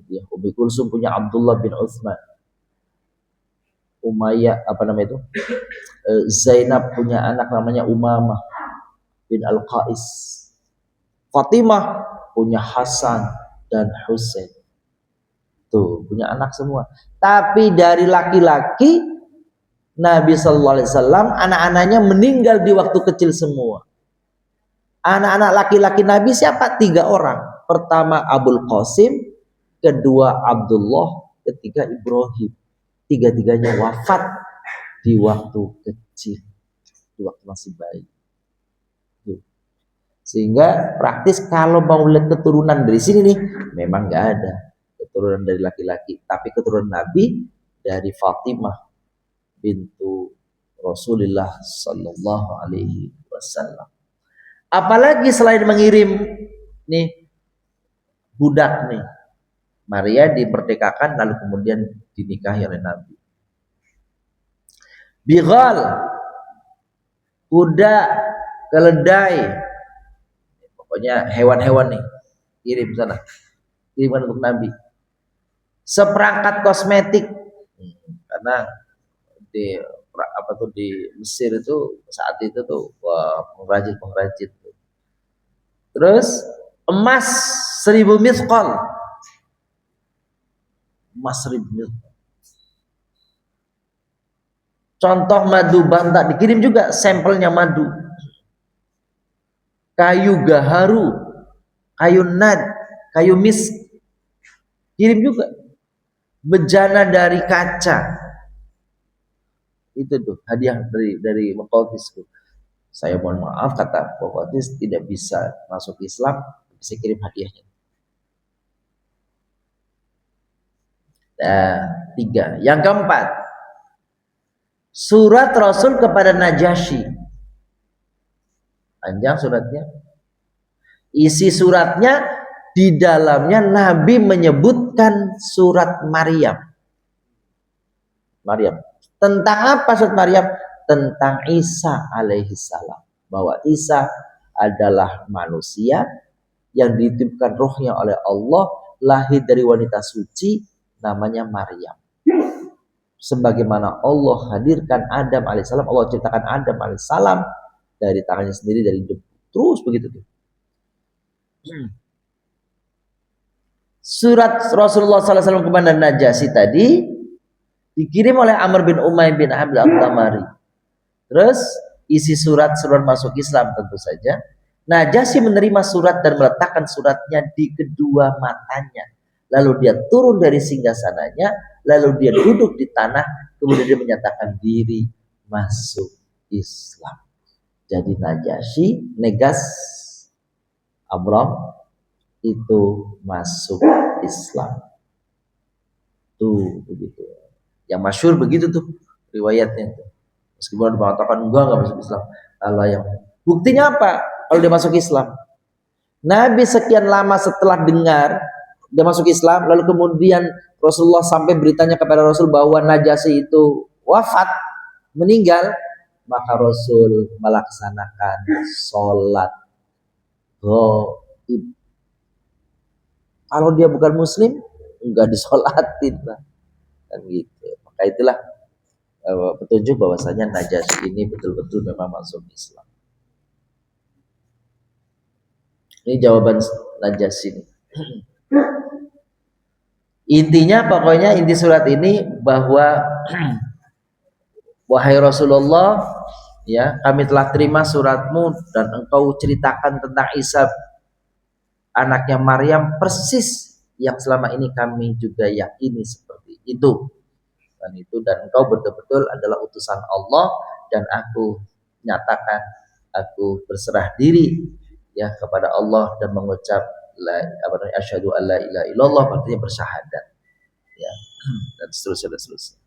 Ya, Ummi Kulsum punya Abdullah bin Utsman. Umayyah Zainab punya anak namanya Umamah bin Al-Qais. Fatimah punya Hasan dan Husain. Tuh, punya anak semua. Tapi dari laki-laki Nabi Sallallahu Alaihi Wasallam, anak-anaknya meninggal di waktu kecil semua. Anak-anak laki-laki Nabi siapa? 3 orang. Pertama Abul Qasim, kedua Abdullah, ketiga Ibrahim. 3-tiganya wafat di waktu kecil, di waktu masih bayi. Sehingga praktis kalau mau lihat keturunan dari sini nih, memang nggak ada keturunan dari laki-laki, tapi keturunan Nabi dari Fatimah bintu Rasulullah sallallahu alaihi wasallam. Apalagi selain mengirim nih budak nih, Maria dimerdekakan lalu kemudian dinikahi oleh Nabi. Bighal, kuda, keledai, pokoknya hewan-hewan nih kirim sana, kirimkan untuk Nabi. Seperangkat kosmetik, karena di Mesir itu saat itu tuh pengrajin. Terus emas 1000 misqal. Emas 1000 misqal. Contoh madu banta dikirim juga sampelnya madu. Kayu gaharu, kayu nad, kayu misk kirim juga. Bejana dari kaca. Itu tuh hadiah dari Muqawqis. Saya mohon maaf, kata Muqawqis, tidak bisa masuk Islam, saya kirim hadiahnya. Nah, 3. Yang keempat, surat Rasul kepada Najasyi. Panjang suratnya. Isi suratnya di dalamnya Nabi menyebutkan surat Maryam. Tentang apa surat Maryam? Tentang Isa alaihi salam. Bahwa Isa adalah manusia yang dititipkan rohnya oleh Allah, lahir dari wanita suci, namanya Maryam. Sebagaimana Allah hadirkan Adam alaihissalam, Allah ciptakan Adam alaihissalam dari tangannya sendiri, dari debu. Terus begitu tuh. Surat Rasulullah SAW kepada Najasyi tadi dikirim oleh Amr bin Umayyah bin Abd al-Tamari. Terus isi surat masuk Islam tentu saja. Najasyi menerima surat dan meletakkan suratnya di kedua matanya. Lalu dia turun dari singgasananya, lalu dia duduk di tanah, kemudian dia menyatakan diri masuk Islam. Jadi Najasyi negas Amr itu masuk Islam. Tuh begitu. Yang masyhur begitu tuh riwayatnya. Meskipun mengatakan enggak masuk Islam. Allah yang buktinya apa? Kalau dia masuk Islam, Nabi sekian lama setelah dengar dia masuk Islam, lalu kemudian Rasulullah sampai beritanya kepada Rasul bahwa Najasyi itu wafat, meninggal, maka Rasul melaksanakan sholat ghaib. Kalau dia bukan Muslim, enggak disolatin lah, kan gitu. Maka itulah petunjuk bahwasanya Najasyi ini betul-betul memang masuk Islam. Ini jawaban Najasyi. Intinya, pokoknya inti surat ini bahwa wahai Rasulullah, ya, kami telah terima suratmu dan engkau ceritakan tentang Isa anaknya Maryam persis yang selama ini kami juga yakini seperti itu. Dan engkau betul-betul adalah utusan Allah, dan aku nyatakan aku berserah diri ya kepada Allah dan mengucap asyhadu alla ilaha illallah, artinya bersyahadat ya, dan seterusnya.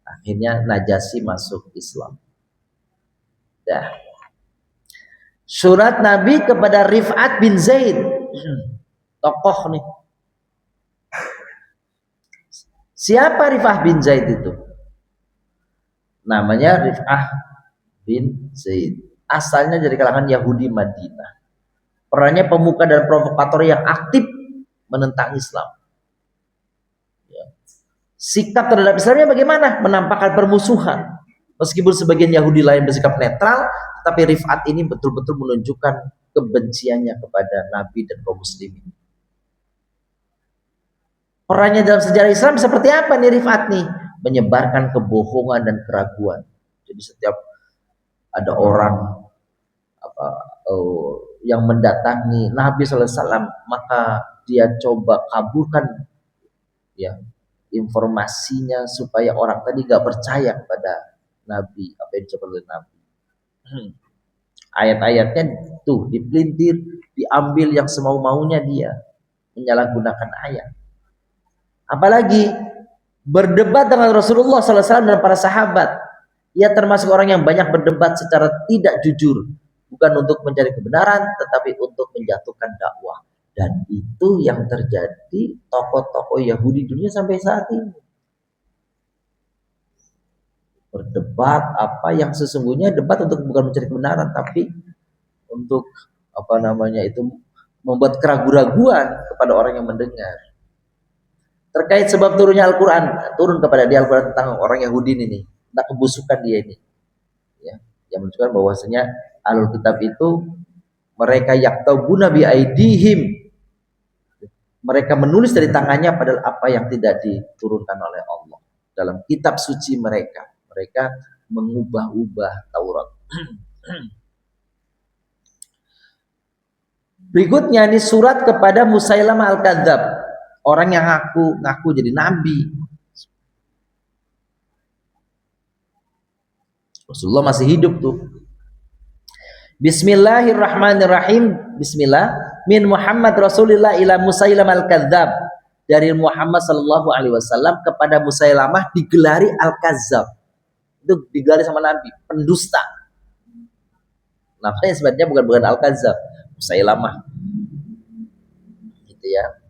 Akhirnya Najasyi masuk Islam. Dah. Surat Nabi kepada Rif'at bin Zaid, tokoh nih. Siapa Rif'ah bin Zaid itu? Namanya Rif'ah bin Zaid. Asalnya dari kalangan Yahudi Madinah. Perannya pemuka dan provokator yang aktif menentang Islam. Ya. Sikap terhadap Islamnya bagaimana? Menampakkan permusuhan. Meskipun sebagian Yahudi lain bersikap netral, tapi Rif'at ini betul-betul menunjukkan kebenciannya kepada Nabi dan kaum muslimin. Perannya dalam sejarah Islam seperti apa nih Rif'at nih? Menyebarkan kebohongan dan keraguan. Jadi setiap ada orang yang mendatangi Nabi SAW, maka dia coba kaburkan ya informasinya supaya orang tadi gak percaya kepada Nabi, apa yang dicoba oleh Nabi. Ayat-ayatnya tuh dipelintir, diambil yang semau-maunya dia, menyalahgunakan ayat. Apalagi berdebat dengan Rasulullah SAW dan para sahabat Ia termasuk orang yang banyak berdebat secara tidak jujur, bukan untuk mencari kebenaran, tetapi untuk menjatuhkan dakwah. Dan itu yang terjadi tokoh-tokoh Yahudi dunia sampai saat ini. Berdebat apa yang sesungguhnya debat untuk bukan mencari kebenaran, tapi untuk itu membuat keraguan-raguan kepada orang yang mendengar. Terkait sebab turunnya Al-Quran, turun kepada dia Al-Quran tentang orang Yahudi ini, tentang kebusukan dia ini, ya, yang menunjukkan bahwasanya Ahlul Kitab itu mereka yaktabuna bi aidihim, mereka menulis dari tangannya padahal apa yang tidak diturunkan oleh Allah dalam kitab suci mereka. Mereka mengubah-ubah Taurat. Berikutnya ini surat kepada Musailamah Al-Kadzab, orang yang ngaku jadi nabi. Rasulullah masih hidup tuh. Bismillahirrahmanirrahim. Bismillah. Min Muhammad Rasulillah ila Musailamah Al-Kadzab. Dari Muhammad sallallahu alaihi wasallam kepada Musailamah digelari Al-Kadzab. Itu digelari sama Nabi, pendusta. Namanya sebenarnya bukan Al-Kadzab, Musailamah. Gitu ya.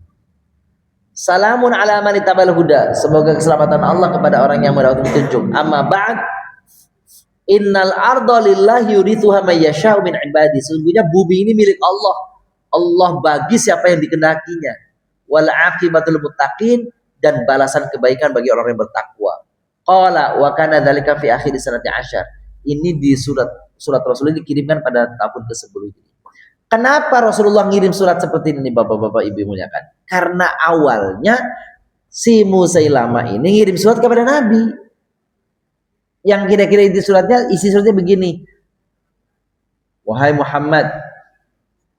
Salamun ala man ittaba'al huda. Semoga keselamatan Allah kepada orang yang mendapat petunjuk. Amma ba'd. Innal arda lillahi yurithuha may yasha'u min ibadi. Sesungguhnya bumi ini milik Allah. Allah bagi siapa yang dikehendakinya. Wal aqibatul muttaqin, dan balasan kebaikan bagi orang yang bertakwa. Qala wa kana dzalika fi akhir sanati asyar. Ini di surat Rasul dikirimkan pada tahun ke-10 ini. Kenapa Rasulullah ngirim surat seperti ini, Bapak-bapak Ibu muliakan? Karena awalnya si Musailamah ini ngirim surat kepada Nabi. Yang kira-kira isi suratnya begini. Wahai Muhammad,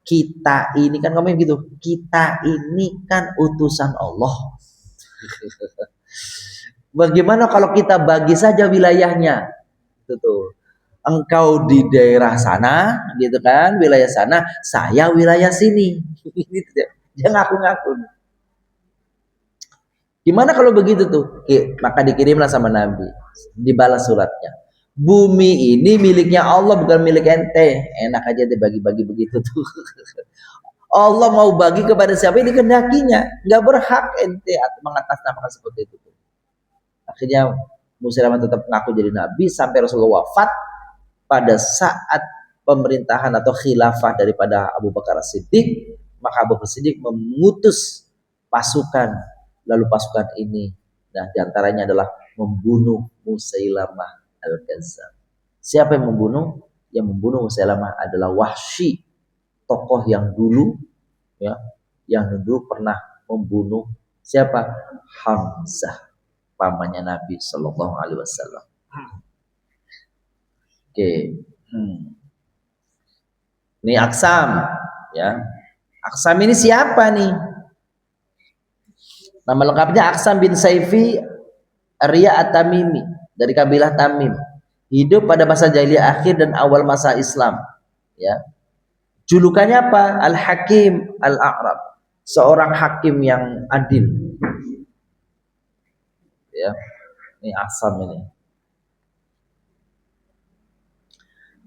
kita ini kan ngomong gitu. Kita ini kan utusan Allah. Bagaimana kalau kita bagi saja wilayahnya? Itu tuh. Engkau di daerah sana, gitu kan, wilayah sana, saya wilayah sini. Dia ngaku-ngaku. Gimana kalau begitu tuh? Maka dikirimlah sama Nabi, dibalas suratnya. Bumi ini miliknya Allah, bukan milik ente. Enak aja dibagi-bagi begitu tuh. Allah mau bagi kepada siapa yang dikehendakinya. Nggak berhak ente mengatasnamakan seperti itu. Akhirnya Musailamah tetap mengaku jadi Nabi sampai Rasulullah wafat. Pada saat pemerintahan atau khilafah daripada Abu Bakar As-Siddiq, maka Abu Bakar As-Siddiq mengutus pasukan, lalu pasukan ini, nah diantaranya adalah membunuh Musailamah Al-Kadzab. Siapa yang membunuh? Yang membunuh Musailamah adalah Wahsy, tokoh yang dulu, ya, yang dulu pernah membunuh siapa? Hamzah, pamannya Nabi Shallallahu Alaihi Wasallam. Oke. Ini Aksam, ya. Aksam ini siapa nih? Nama lengkapnya Aksam bin Saifi Arya At-Tamimi, dari kabilah Tamim. Hidup pada masa jahiliyah akhir dan awal masa Islam, ya. Julukannya apa? Al-Hakim Al-A'rab, seorang hakim yang adil. Ya. Ini Aksam ini.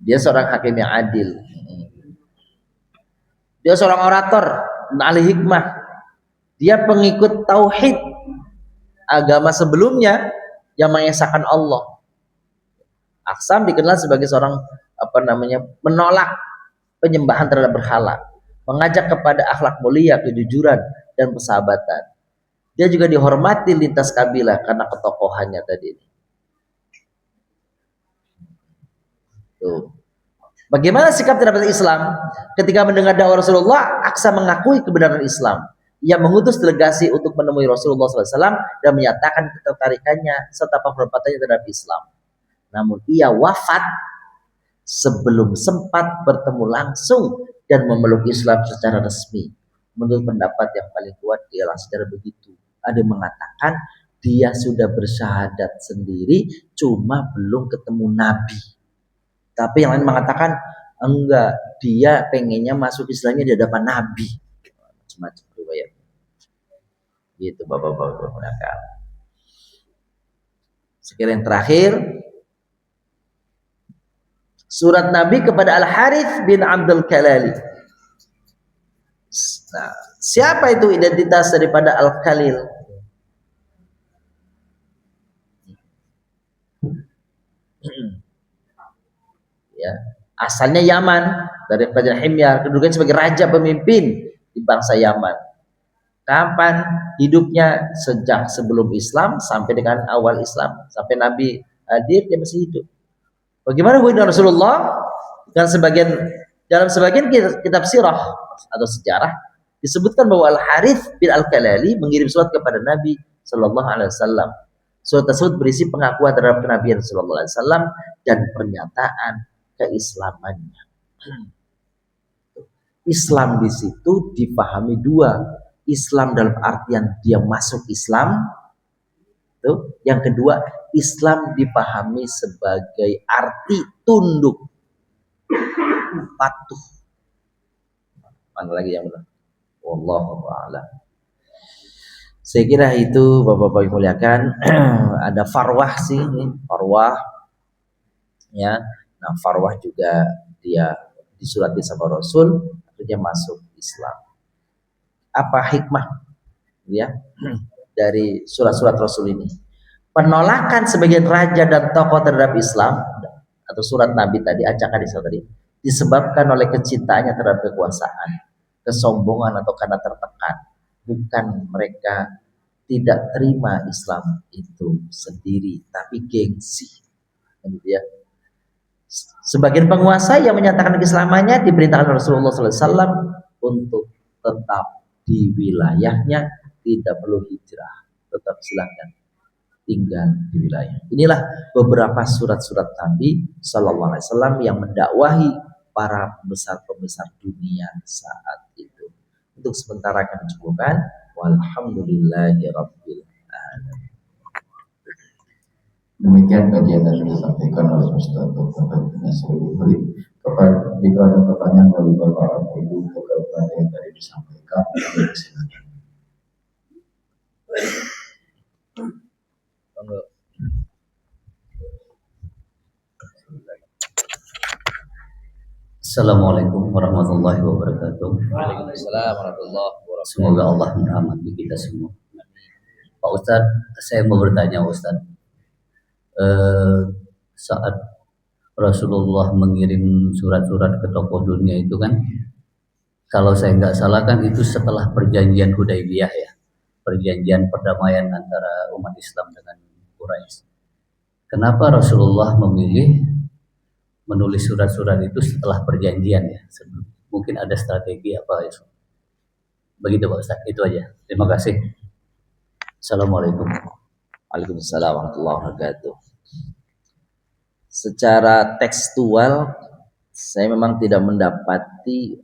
Dia seorang hakim yang adil. Dia seorang orator, ahli hikmah. Dia pengikut tauhid, agama sebelumnya yang mengesahkan Allah. Aksam dikenal sebagai seorang menolak penyembahan terhadap berhala, mengajak kepada akhlak mulia, kejujuran, dan persahabatan. Dia juga dihormati lintas kabilah karena ketokohannya tadi. Tuh. Bagaimana sikap terhadap Islam? Ketika mendengar dakwah Rasulullah, Aksam mengakui kebenaran Islam. Ia mengutus delegasi untuk menemui Rasulullah SAW dan menyatakan ketertarikannya serta penghormatannya terhadap Islam. Namun ia wafat sebelum sempat bertemu langsung dan memeluk Islam secara resmi. Menurut pendapat yang paling kuat ialah secara begitu. Ada yang mengatakan dia sudah bersyahadat sendiri, cuma belum ketemu Nabi. Tapi yang lain mengatakan enggak, dia pengennya masuk Islamnya di hadapan Nabi. Macam-macam riwayat. Gitu Bapak-bapak. Sekarang yang terakhir, Surat Nabi kepada Al-Harith bin Abdul Kalali. Nah, siapa itu identitas daripada Al-Khalil? Ya, asalnya Yaman, dari kerajaan Himyar, kedudukannya sebagai raja pemimpin di bangsa Yaman. Kapan hidupnya? Sejak sebelum Islam sampai dengan awal Islam, sampai Nabi hadir dia masih hidup. Bagaimana hubungan Rasulullah? Dan dalam sebagian kitab sirah atau sejarah disebutkan bahwa Al-Harith bin Al-Kalali mengirim surat kepada Nabi Sallallahu Alaihi Wasallam. Surat tersebut berisi pengakuan terhadap kenabian Sallallahu Alaihi Wasallam dan pernyataan keislamannya. Islam di situ dipahami dua. Islam dalam artian dia masuk Islam. Tuh. Yang kedua, Islam dipahami sebagai arti tunduk, patuh. Mana lagi yang benar? Wallahu a'lam. Saya kira itu Bapak-bapak yang muliakan. Ada farwah sih, ini farwah. Ya, nah farwah juga dia disuratin sama Rasul, dia masuk Islam. Apa hikmah ya dari surat-surat Rasul ini? Penolakan sebagian raja dan tokoh terhadap Islam atau surat Nabi tadi, ajakan Islam tadi, disebabkan oleh kecintaannya terhadap kekuasaan, kesombongan atau karena tertekan. Bukan mereka tidak terima Islam itu sendiri, tapi gengsi. Gitu ya. Sebagian penguasa yang menyatakan keislamannya diperintahkan Rasulullah SAW untuk tetap di wilayahnya, tidak perlu hijrah, tetap silakan tinggal di wilayah. Inilah beberapa surat-surat Nabi Sallallahu Alaihi Wasallam yang mendakwahi para pembesar-pembesar dunia saat itu. Untuk sementara kami cukupkan. Walhamdulillahirabbil alamin. Demikian kajian yang disampaikan oleh Ustaz Dr. Haji Nasirudin. Jika ada pertanyaan dari Bapak Ibu terkait materi yang tadi disampaikan, silakan. Assalamualaikum warahmatullahi wabarakatuh. Waalaikumsalam warahmatullahi wabarakatuh. Semoga Allah merahmati kita semua. Pak Ustadz, saya mau bertanya Ustadz, saat Rasulullah mengirim surat-surat ke tokoh dunia itu kan, kalau saya nggak salah kan itu setelah perjanjian Hudaybiyah ya, perjanjian perdamaian antara umat Islam dengan Quraisy. Kenapa Rasulullah memilih menulis surat-surat itu setelah perjanjian ya? Mungkin ada strategi apa ya? Begitu Pak Ustaz, itu aja. Terima kasih. Assalamualaikum. Waalaikumsalam warahmatullahi wabarakatuh. Secara tekstual saya memang tidak mendapati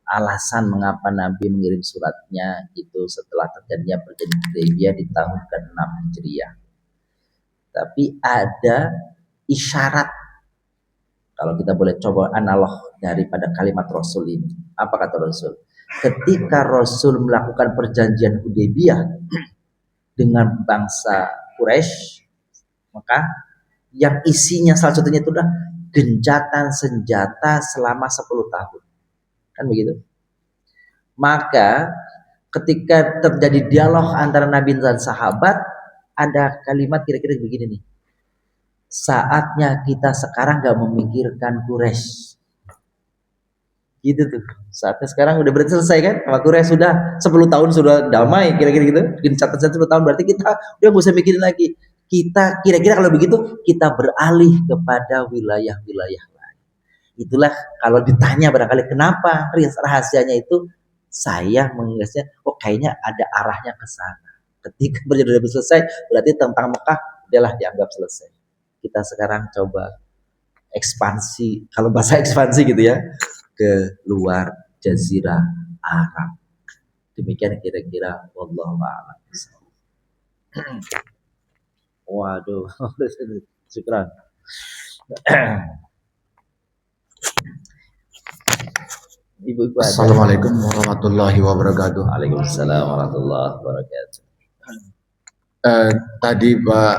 alasan mengapa Nabi mengirim suratnya itu setelah terjadinya perjanjian Hudaybiyah di tahun ke-6 Hijriah. Tapi ada isyarat, kalau kita boleh coba analog daripada kalimat Rasul ini. Apa kata Rasul? Ketika Rasul melakukan perjanjian Hudaybiyah dengan bangsa Quraisy, maka yang isinya salah satunya itu adalah gencatan senjata selama 10 tahun. Kan begitu? Maka ketika terjadi dialog antara Nabi dan sahabat, ada kalimat kira-kira begini nih. Saatnya kita sekarang gak memikirkan Quraisy. Gitu tuh. Saatnya sekarang udah berarti selesai kan? Sama Quraisy sudah 10 tahun sudah damai kira-kira gitu. Gencatan 10 tahun berarti kita udah gak usah mikirin lagi. Kita kira-kira kalau begitu kita beralih kepada wilayah-wilayah lain. Itulah kalau ditanya barangkali kenapa rahasianya itu, saya mengingatnya, kayaknya ada arahnya ke sana. Ketika perjanjian sudah selesai, berarti tentang Mekah adalah dianggap selesai. Kita sekarang coba ekspansi, kalau bahasa ekspansi gitu ya, ke luar Jazirah Arab. Demikian kira-kira, wallahu a'lam. Waduh, syukran. Ibu-ibu ada. Assalamualaikum warahmatullahi wabarakatuh. Waalaikumsalam warahmatullahi wabarakatuh. Tadi Pak,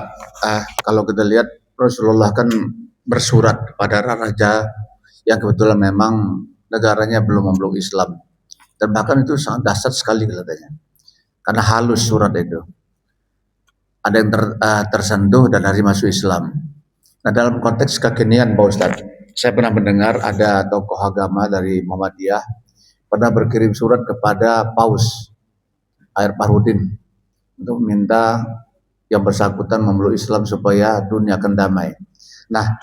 kalau kita lihat Rasulullah kan bersurat kepada raja yang kebetulan memang negaranya belum memeluk Islam. Dan bahkan itu sangat dahsyat sekali katanya. Karena halus surat itu. Ada yang tersentuh dan hari masuk Islam. Nah dalam konteks kekinian Pak Ustadz, saya pernah mendengar ada tokoh agama dari Muhammadiyah pernah berkirim surat kepada Paus Air Parudin untuk meminta yang bersangkutan memeluk Islam supaya dunia akan damai. Nah,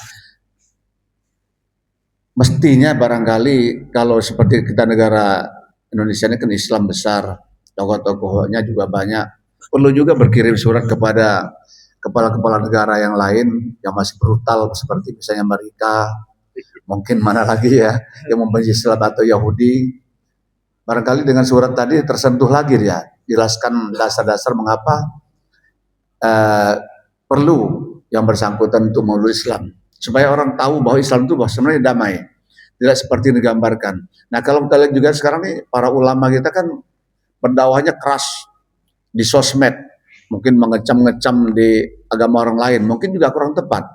mestinya barangkali kalau seperti kita negara Indonesia ini kan Islam besar, tokoh-tokohnya juga banyak, perlu juga berkirim surat kepada kepala-kepala negara yang lain yang masih brutal seperti misalnya Amerika, mungkin mana lagi ya yang membenci Islam atau Yahudi. Barangkali dengan surat tadi tersentuh lagi dia, jelaskan dasar-dasar mengapa perlu yang bersangkutan untuk memeluk Islam, supaya orang tahu bahwa Islam itu sebenarnya damai, tidak seperti digambarkan. Nah kalau kita lihat juga sekarang nih para ulama kita kan berdakwahnya keras di sosmed, mungkin mengecam-ngecam di agama orang lain, mungkin juga kurang tepat.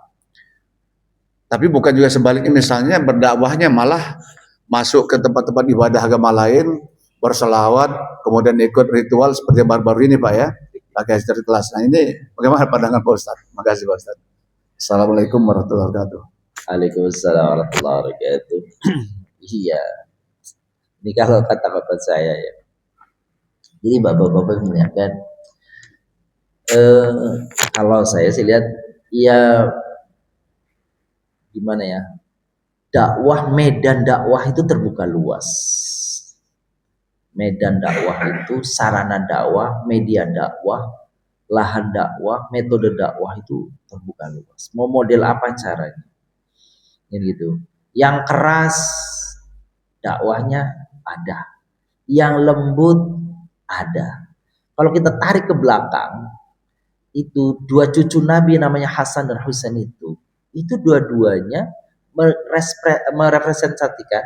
Tapi bukan juga sebaliknya, misalnya berdakwahnya malah masuk ke tempat-tempat ibadah agama lain, berselawat, kemudian ikut ritual seperti baru-baru ini Pak ya, pakai istri kelas. Nah ini bagaimana pandangan Pak Ustadz? Terima kasih Pak Ustadz. Assalamualaikum warahmatullahi wabarakatuh. Waalaikumsalam warahmatullahi wabarakatuh. Iya, ini kalau kata bapak saya ya. Jadi bapak-bapak menyatakan, kalau saya sih lihat, ya gimana ya, medan dakwah itu terbuka luas. Medan dakwah itu, sarana dakwah, media dakwah, lahan dakwah, metode dakwah itu terbuka luas. Mau model apa caranya? Gitu. Yang keras dakwahnya ada, yang lembut ada. Kalau kita tarik ke belakang, itu dua cucu Nabi namanya Hasan dan Husain itu dua-duanya merepresentasikan,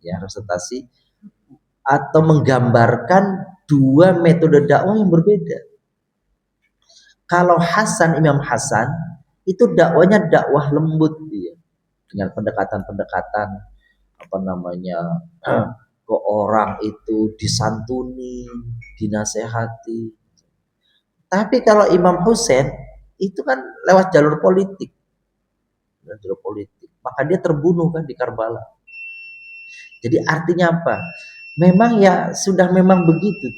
ya representasi atau menggambarkan dua metode dakwah yang berbeda. Kalau Imam Hasan itu dakwahnya dakwah lembut dia, dengan pendekatan-pendekatan ke orang itu disantuni, dinasehati. Tapi kalau Imam Husain itu kan lewat jalur politik. Maka dia terbunuh kan di Karbala. Jadi artinya apa? Memang ya sudah memang begitu.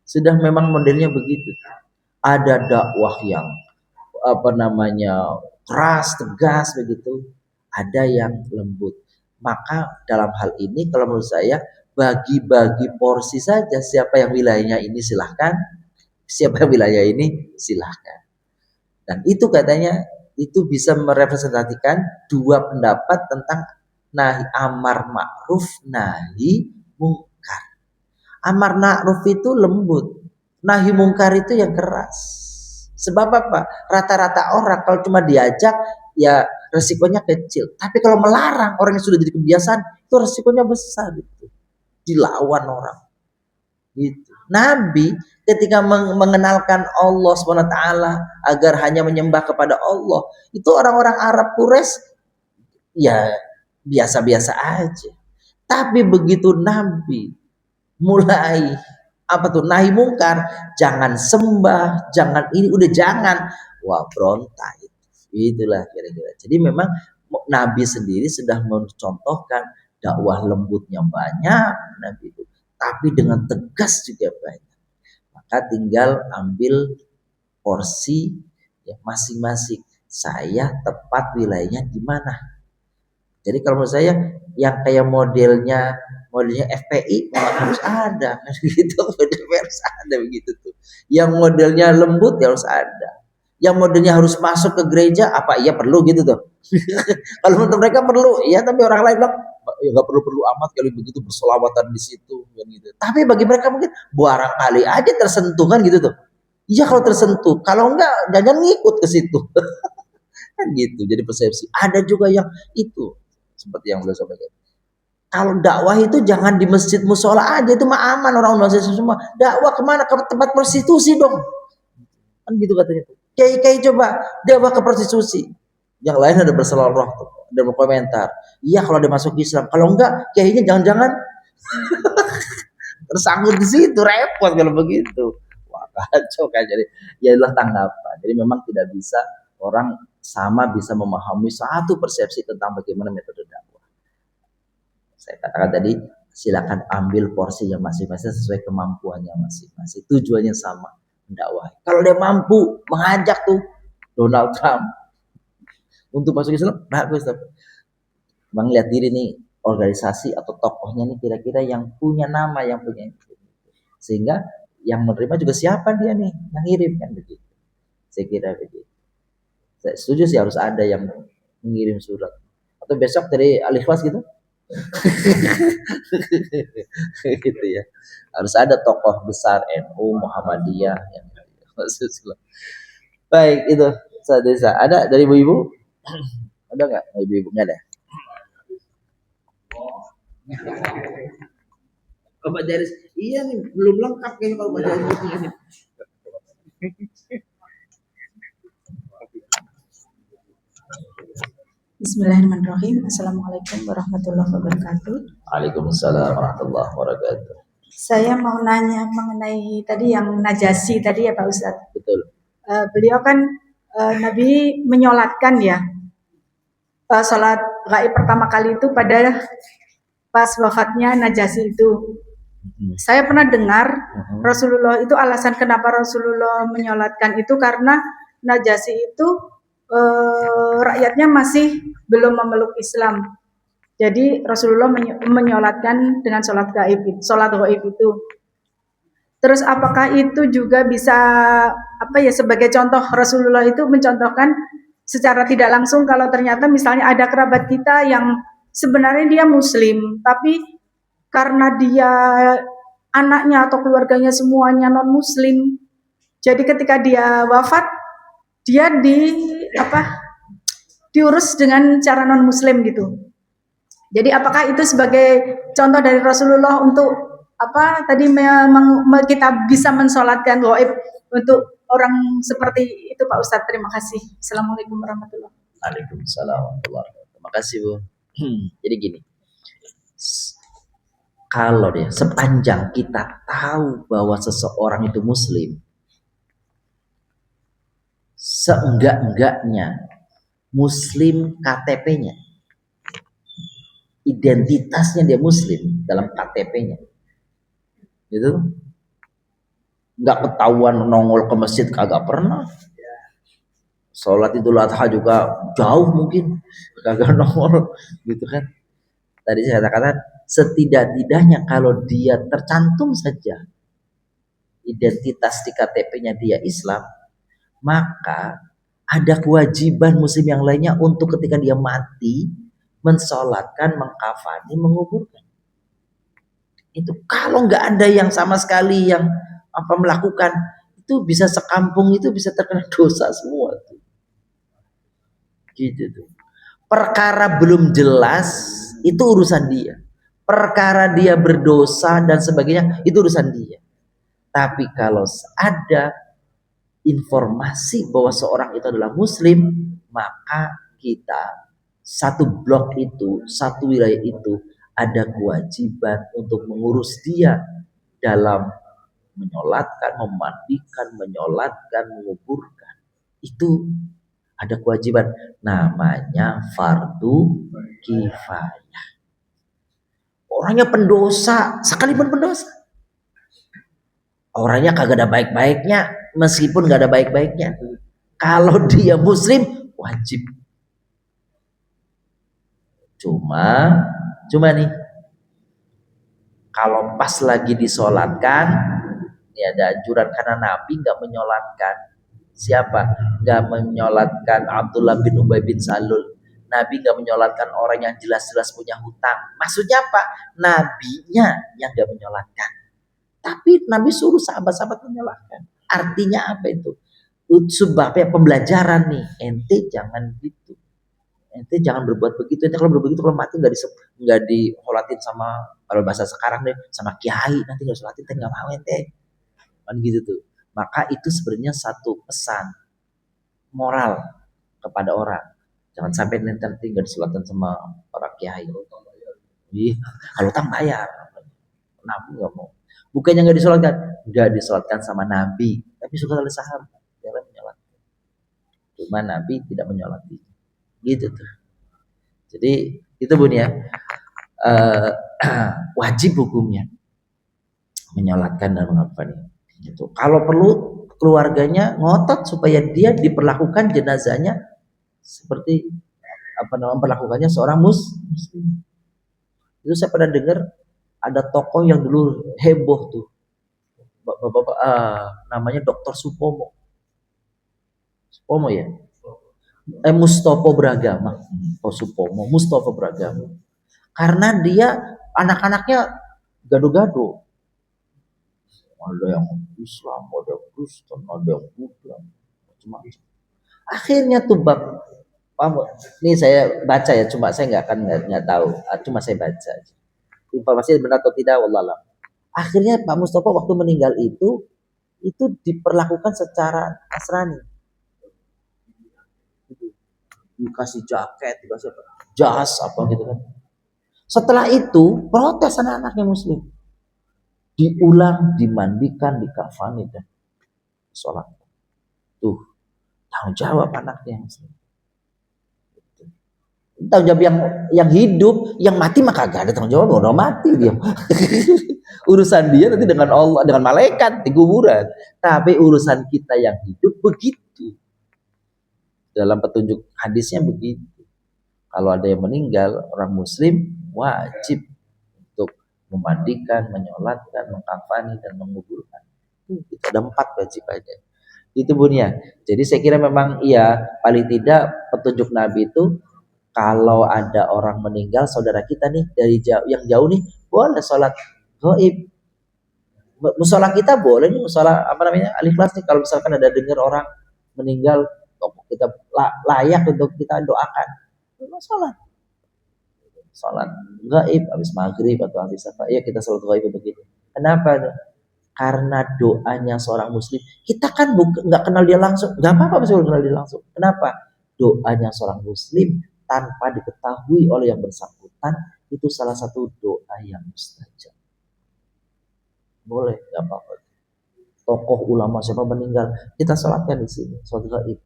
Sudah memang modelnya begitu. Ada dakwah yang keras, tegas begitu. Ada yang lembut. Maka dalam hal ini kalau menurut saya bagi-bagi porsi saja, siapa yang wilayahnya ini silahkan, siapa yang wilayah ini silahkan. Dan itu katanya itu bisa merepresentasikan dua pendapat tentang nahi amar ma'ruf, nahi mungkar. Amar ma'ruf itu lembut, nahi mungkar itu yang keras. Sebab apa? Rata-rata orang kalau cuma diajak ya resikonya kecil. Tapi kalau melarang orang yang sudah jadi kebiasaan itu resikonya besar gitu. Dilawan orang. Gitu. Nabi ketika mengenalkan Allah SWT agar hanya menyembah kepada Allah, itu orang-orang Arab Quraisy ya biasa-biasa aja. Tapi begitu Nabi mulai nahi mungkar, jangan sembah, jangan ini, udah jangan, wah berontak itu. Itulah kira-kira. Jadi memang Nabi sendiri sudah mencontohkan dakwah lembutnya banyak Nabi itu, tapi dengan tegas juga banyak. Maka tinggal ambil porsi ya masing-masing. Saya tepat wilayahnya di mana. Jadi kalau menurut saya yang kayak modelnya FPI harus ada gitu, harus ada begitu tuh. Yang modelnya lembut ya harus ada. Yang modelnya harus masuk ke gereja apa iya perlu gitu tuh. Kalau menurut mereka perlu, ya, tapi orang lain bilang ya nggak perlu amat kalau begitu berselawatan di situ kan gitu. Tapi bagi mereka mungkin barangkali aja tersentuh kan gitu tuh. Iya kalau tersentuh, kalau enggak jangan ngikut ke situ. Kan gitu. Jadi persepsi. Ada juga yang itu seperti yang beliau sampaikan. Kalau dakwah itu jangan di masjid musola aja, itu mah aman orang masjid semua. Dakwah kemana? Ke tempat prostitusi dong. Kan gitu katanya tuh. Kiai coba dakwah ke prostitusi. Yang lain ada berseloroh tuh, ada berkomentar. Iya kalau dia masuk Islam, kalau enggak kayaknya jangan-jangan tersangkut di situ, repot kalau begitu. Wah kacau kan, jadi ya itulah tanggapan. Jadi memang tidak bisa orang sama bisa memahami satu persepsi tentang bagaimana metode dakwah. Saya katakan tadi, silakan ambil porsinya masing-masing sesuai kemampuannya masing-masing. Tujuannya sama, mendakwah. Kalau dia mampu mengajak tuh Donald Trump untuk masuk Islam, bagus. Bang lihat diri nih, organisasi atau tokohnya nih kira-kira yang punya nama, yang punya, sehingga yang menerima juga siapa dia nih yang ngirim, kan begitu. Saya kira begitu. Saya setuju sih harus ada yang mengirim surat. Atau besok dari Al-Ikhlas gitu. Gitu ya. Harus ada tokoh besar NU, Muhammadiyah yang baik itu. Ada dari ibu-ibu? Ada nggak ibu-ibu? Nggak ada. Bapak Jaris, iya nih belum lengkap kayaknya kalau Bapak Jaris ini. Bismillahirrahmanirrahim. Assalamualaikum warahmatullahi wabarakatuh. Waalaikumsalam warahmatullahi wabarakatuh. Saya mau nanya mengenai tadi yang Najasyi tadi ya Pak Ustadz. Betul. Beliau kan Nabi menyolatkan ya sholat gaib pertama kali itu pada pas wafatnya Najasyi itu. Saya pernah dengar Rasulullah itu alasan kenapa Rasulullah menyolatkan itu karena Najasyi itu rakyatnya masih belum memeluk Islam. Jadi Rasulullah menyolatkan dengan sholat gaib itu. Terus apakah itu juga bisa sebagai contoh Rasulullah itu mencontohkan secara tidak langsung kalau ternyata misalnya ada kerabat kita yang sebenarnya dia Muslim, tapi karena dia anaknya atau keluarganya semuanya non Muslim, jadi ketika dia wafat dia diurus dengan cara non Muslim gitu. Jadi apakah itu sebagai contoh dari Rasulullah untuk kita bisa mensolatkan gaib untuk orang seperti itu Pak Ustadz? Terima kasih. Assalamualaikum warahmatullahi wabarakatuh. Waalaikumsalam warahmatullahi wabarakatuh. Terima kasih Bu. Jadi gini, kalau dia sepanjang kita tahu bahwa seseorang itu Muslim, seenggak-enggaknya Muslim KTP-nya, identitasnya dia Muslim dalam KTP-nya, gitu, nggak ketahuan nongol ke masjid kagak pernah, sholat Idul Adha juga jauh mungkin kagak nongol, gitu kan. Tadi saya katakan setidak-tidaknya kalau dia tercantum saja identitas di KTP-nya dia Islam, maka ada kewajiban Muslim yang lainnya untuk ketika dia mati mensolatkan, mengkafani, menguburkan. Itu kalau nggak ada yang sama sekali yang melakukan, itu bisa sekampung itu bisa terkena dosa semua tuh. Gitu tuh. Perkara belum jelas itu urusan dia. Perkara dia berdosa dan sebagainya itu urusan dia. Tapi kalau ada informasi bahwa seorang itu adalah Muslim, maka kita satu blok itu, satu wilayah itu ada kewajiban untuk mengurus dia dalam menyolatkan, memandikan, menyolatkan, menguburkan. Itu ada kewajiban, namanya fardu kifayah. Orangnya pendosa, sekalipun pendosa, orangnya kagak ada baik-baiknya, meskipun gak ada baik-baiknya, kalau dia Muslim wajib. Cuma nih, kalau pas lagi disolatkan, ini ada anjuran karena Nabi nggak menyolatkan siapa? Nggak menyolatkan Abdullah bin Ubay bin Salul. Nabi nggak menyolatkan orang yang jelas-jelas punya hutang. Maksudnya apa? Nabinya yang nggak menyolatkan, tapi Nabi suruh sahabat-sahabat menyolatkan. Artinya apa itu? Sebabnya pembelajaran nih, ente jangan gitu. Ente jangan berbuat begitu. Ente kalau berbuat begitu, kalau mati nggak diholatin sama, kalau bahasa sekarang deh, sama kiai, nanti nggak sholatin, ente nggak mau ente, kan gitu tuh. Maka itu sebenarnya satu pesan moral kepada orang Jangan sampai nanti tinggal disolatkan sama para kiai. Iya, kalau utang bayar. Nabi nggak mau. Bukannya nggak disolatkan sama Nabi, tapi suka oleh sahabat. Jangan menyolat. Cuma Nabi tidak menyolati. Gitu tuh. Jadi itu Bun ya. Wajib hukumnya menyolatkan dan menghafalnya. Gitu. Kalau perlu keluarganya ngotot supaya dia diperlakukan jenazahnya seperti memperlakukannya seorang muslim. Itu saya pernah dengar ada tokoh yang dulu heboh tuh, bapak-bapak, namanya Dr. Supomo ya, Mustopo Beragama, Supomo, Mustopo Beragama, karena dia anak-anaknya gado-gado, ada yang Islam, ada yang Kristen, ada yang Buddha, macam-macam. Akhirnya tuh ini saya baca ya, cuma saya nggak tahu, cuma saya baca. Informasi benar atau tidak, wallahualam. Akhirnya Pak Mustopo waktu meninggal itu diperlakukan secara Nasrani. Dikasih jaket, dikasih jas apa gitu kan. Setelah itu protes anak-anaknya Muslim. Diulang, dimandikan, dikafani dan sholat. Tuh tanggung jawab anaknya Muslim. Tanggung jawab yang hidup, yang mati mah kagak ada tanggung jawab, udah mati dia. Urusan dia nanti dengan Allah, dengan malaikat di kuburan. Tapi urusan kita yang hidup begitu. Dalam petunjuk hadisnya begitu. Kalau ada yang meninggal, orang muslim wajib untuk memandikan, menyolatkan, mengkafani dan menguburkan. Itu ada 4 wajibnya. Itu Bun ya. Jadi saya kira memang iya, paling tidak petunjuk Nabi itu kalau ada orang meninggal saudara kita nih dari yang jauh nih, boleh sholat gaib. Musola kita boleh nih, musola Al-Ikhlas nih, kalau misalkan ada dengar orang meninggal, kita layak untuk kita doakan. Sholat gaib habis maghrib atau habis apa? Ya kita sholat gaib begitu. Kenapa? Karena doanya seorang muslim, kita kan nggak kenal dia langsung, nggak apa-apa bisa kenal dia langsung. Kenapa? Doanya seorang muslim tanpa diketahui oleh yang bersangkutan itu salah satu doa yang mustajab. Boleh, nggak apa-apa. Tokoh ulama siapa meninggal, kita sholatkan di sini, sholat gaib.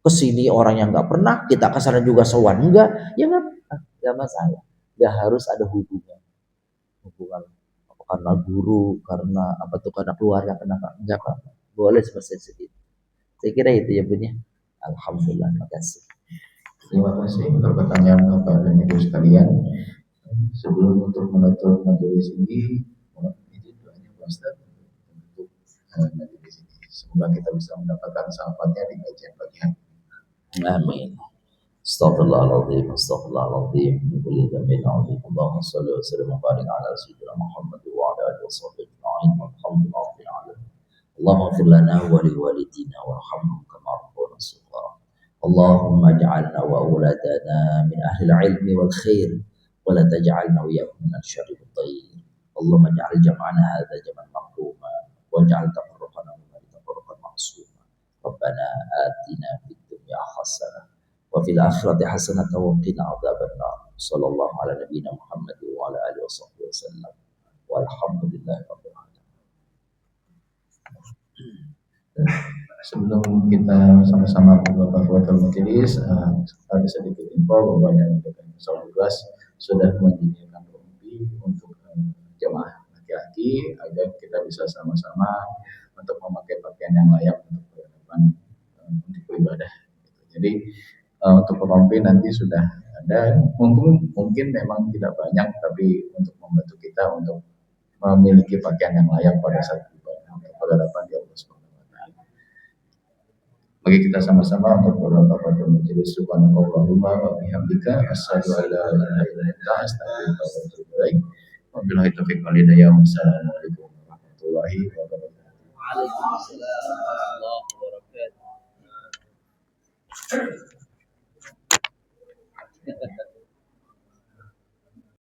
Kesini orang yang nggak pernah, kita kesana juga sowan enggak, ya nggak masalah. Nggak harus ada hubungan karena guru, karena karena keluarga, karena enggak apa-apa. Boleh seperti itu. Saya kira itu ya Bun ya. Alhamdulillah, terima kasih. Terima kasih untuk pertanyaan Bapak dan Ibu sekalian. Sebelum untuk menutup majelis ini, itu doanya Pak Ustaz untuk majelis ini. Semoga kita bisa mendapatkan syafaatnya di kajian pagi hari. Amin. Astaghfirullahaladzim, astaghfirullahaladzim, min kulli dhanbin 'azim. Allahumma shalli wa sallim wa barik ala sayyidina Muhammad wa ala alihi wa sahbihi ajma'in. Walhamdulillahi 'alamin. Allahumma ighfir lana wa li walidina warhamhum kama rabbuna shaghira. Allahumma ij'alna wa auladana min ahli al-'ilmi wal khair wa la taj'alna wa iyyahum min syarri ad-dayyin. Allahumma ij'al jam'ana hadha jam'an marhuma waj'al tafarruqana min tafarruqan ma'suma. Rabbana atina fid dunya hasanah wa fil akhirati hasanah wa qina adzabannar. Sallallahu ala nabiyyina Muhammad wa ala alihi washabbihi wasallam. Walhamdulillahi rabbil alamin. Sebelum kita sama-sama membaca Fathul Majelis, ada sedikit info bahwa dari Sholat Kelas sudah menyediakan rompi untuk jemaah laki-laki agar kita bisa sama-sama untuk memakai pakaian yang layak untuk berhadapan untuk beribadah. Jadi untuk rompi nanti sudah ada, mungkin memang tidak banyak, tapi untuk membantu kita untuk memiliki pakaian yang layak pada saat beribadah untuk berhadapan di Allah Subhanahu wa taala. Bagi kita sama-sama untuk berdoa pada majelis subhanallahumma wa bihamdika asyhadu an la ilaha illa anta astaghfiruka wa atubu ilaik. Wabillahi taufiq wal hidayah. Wassalamualaikum warahmatullahi wabarakatuh. Waalaikumsalam warahmatullahi wabarakatuh.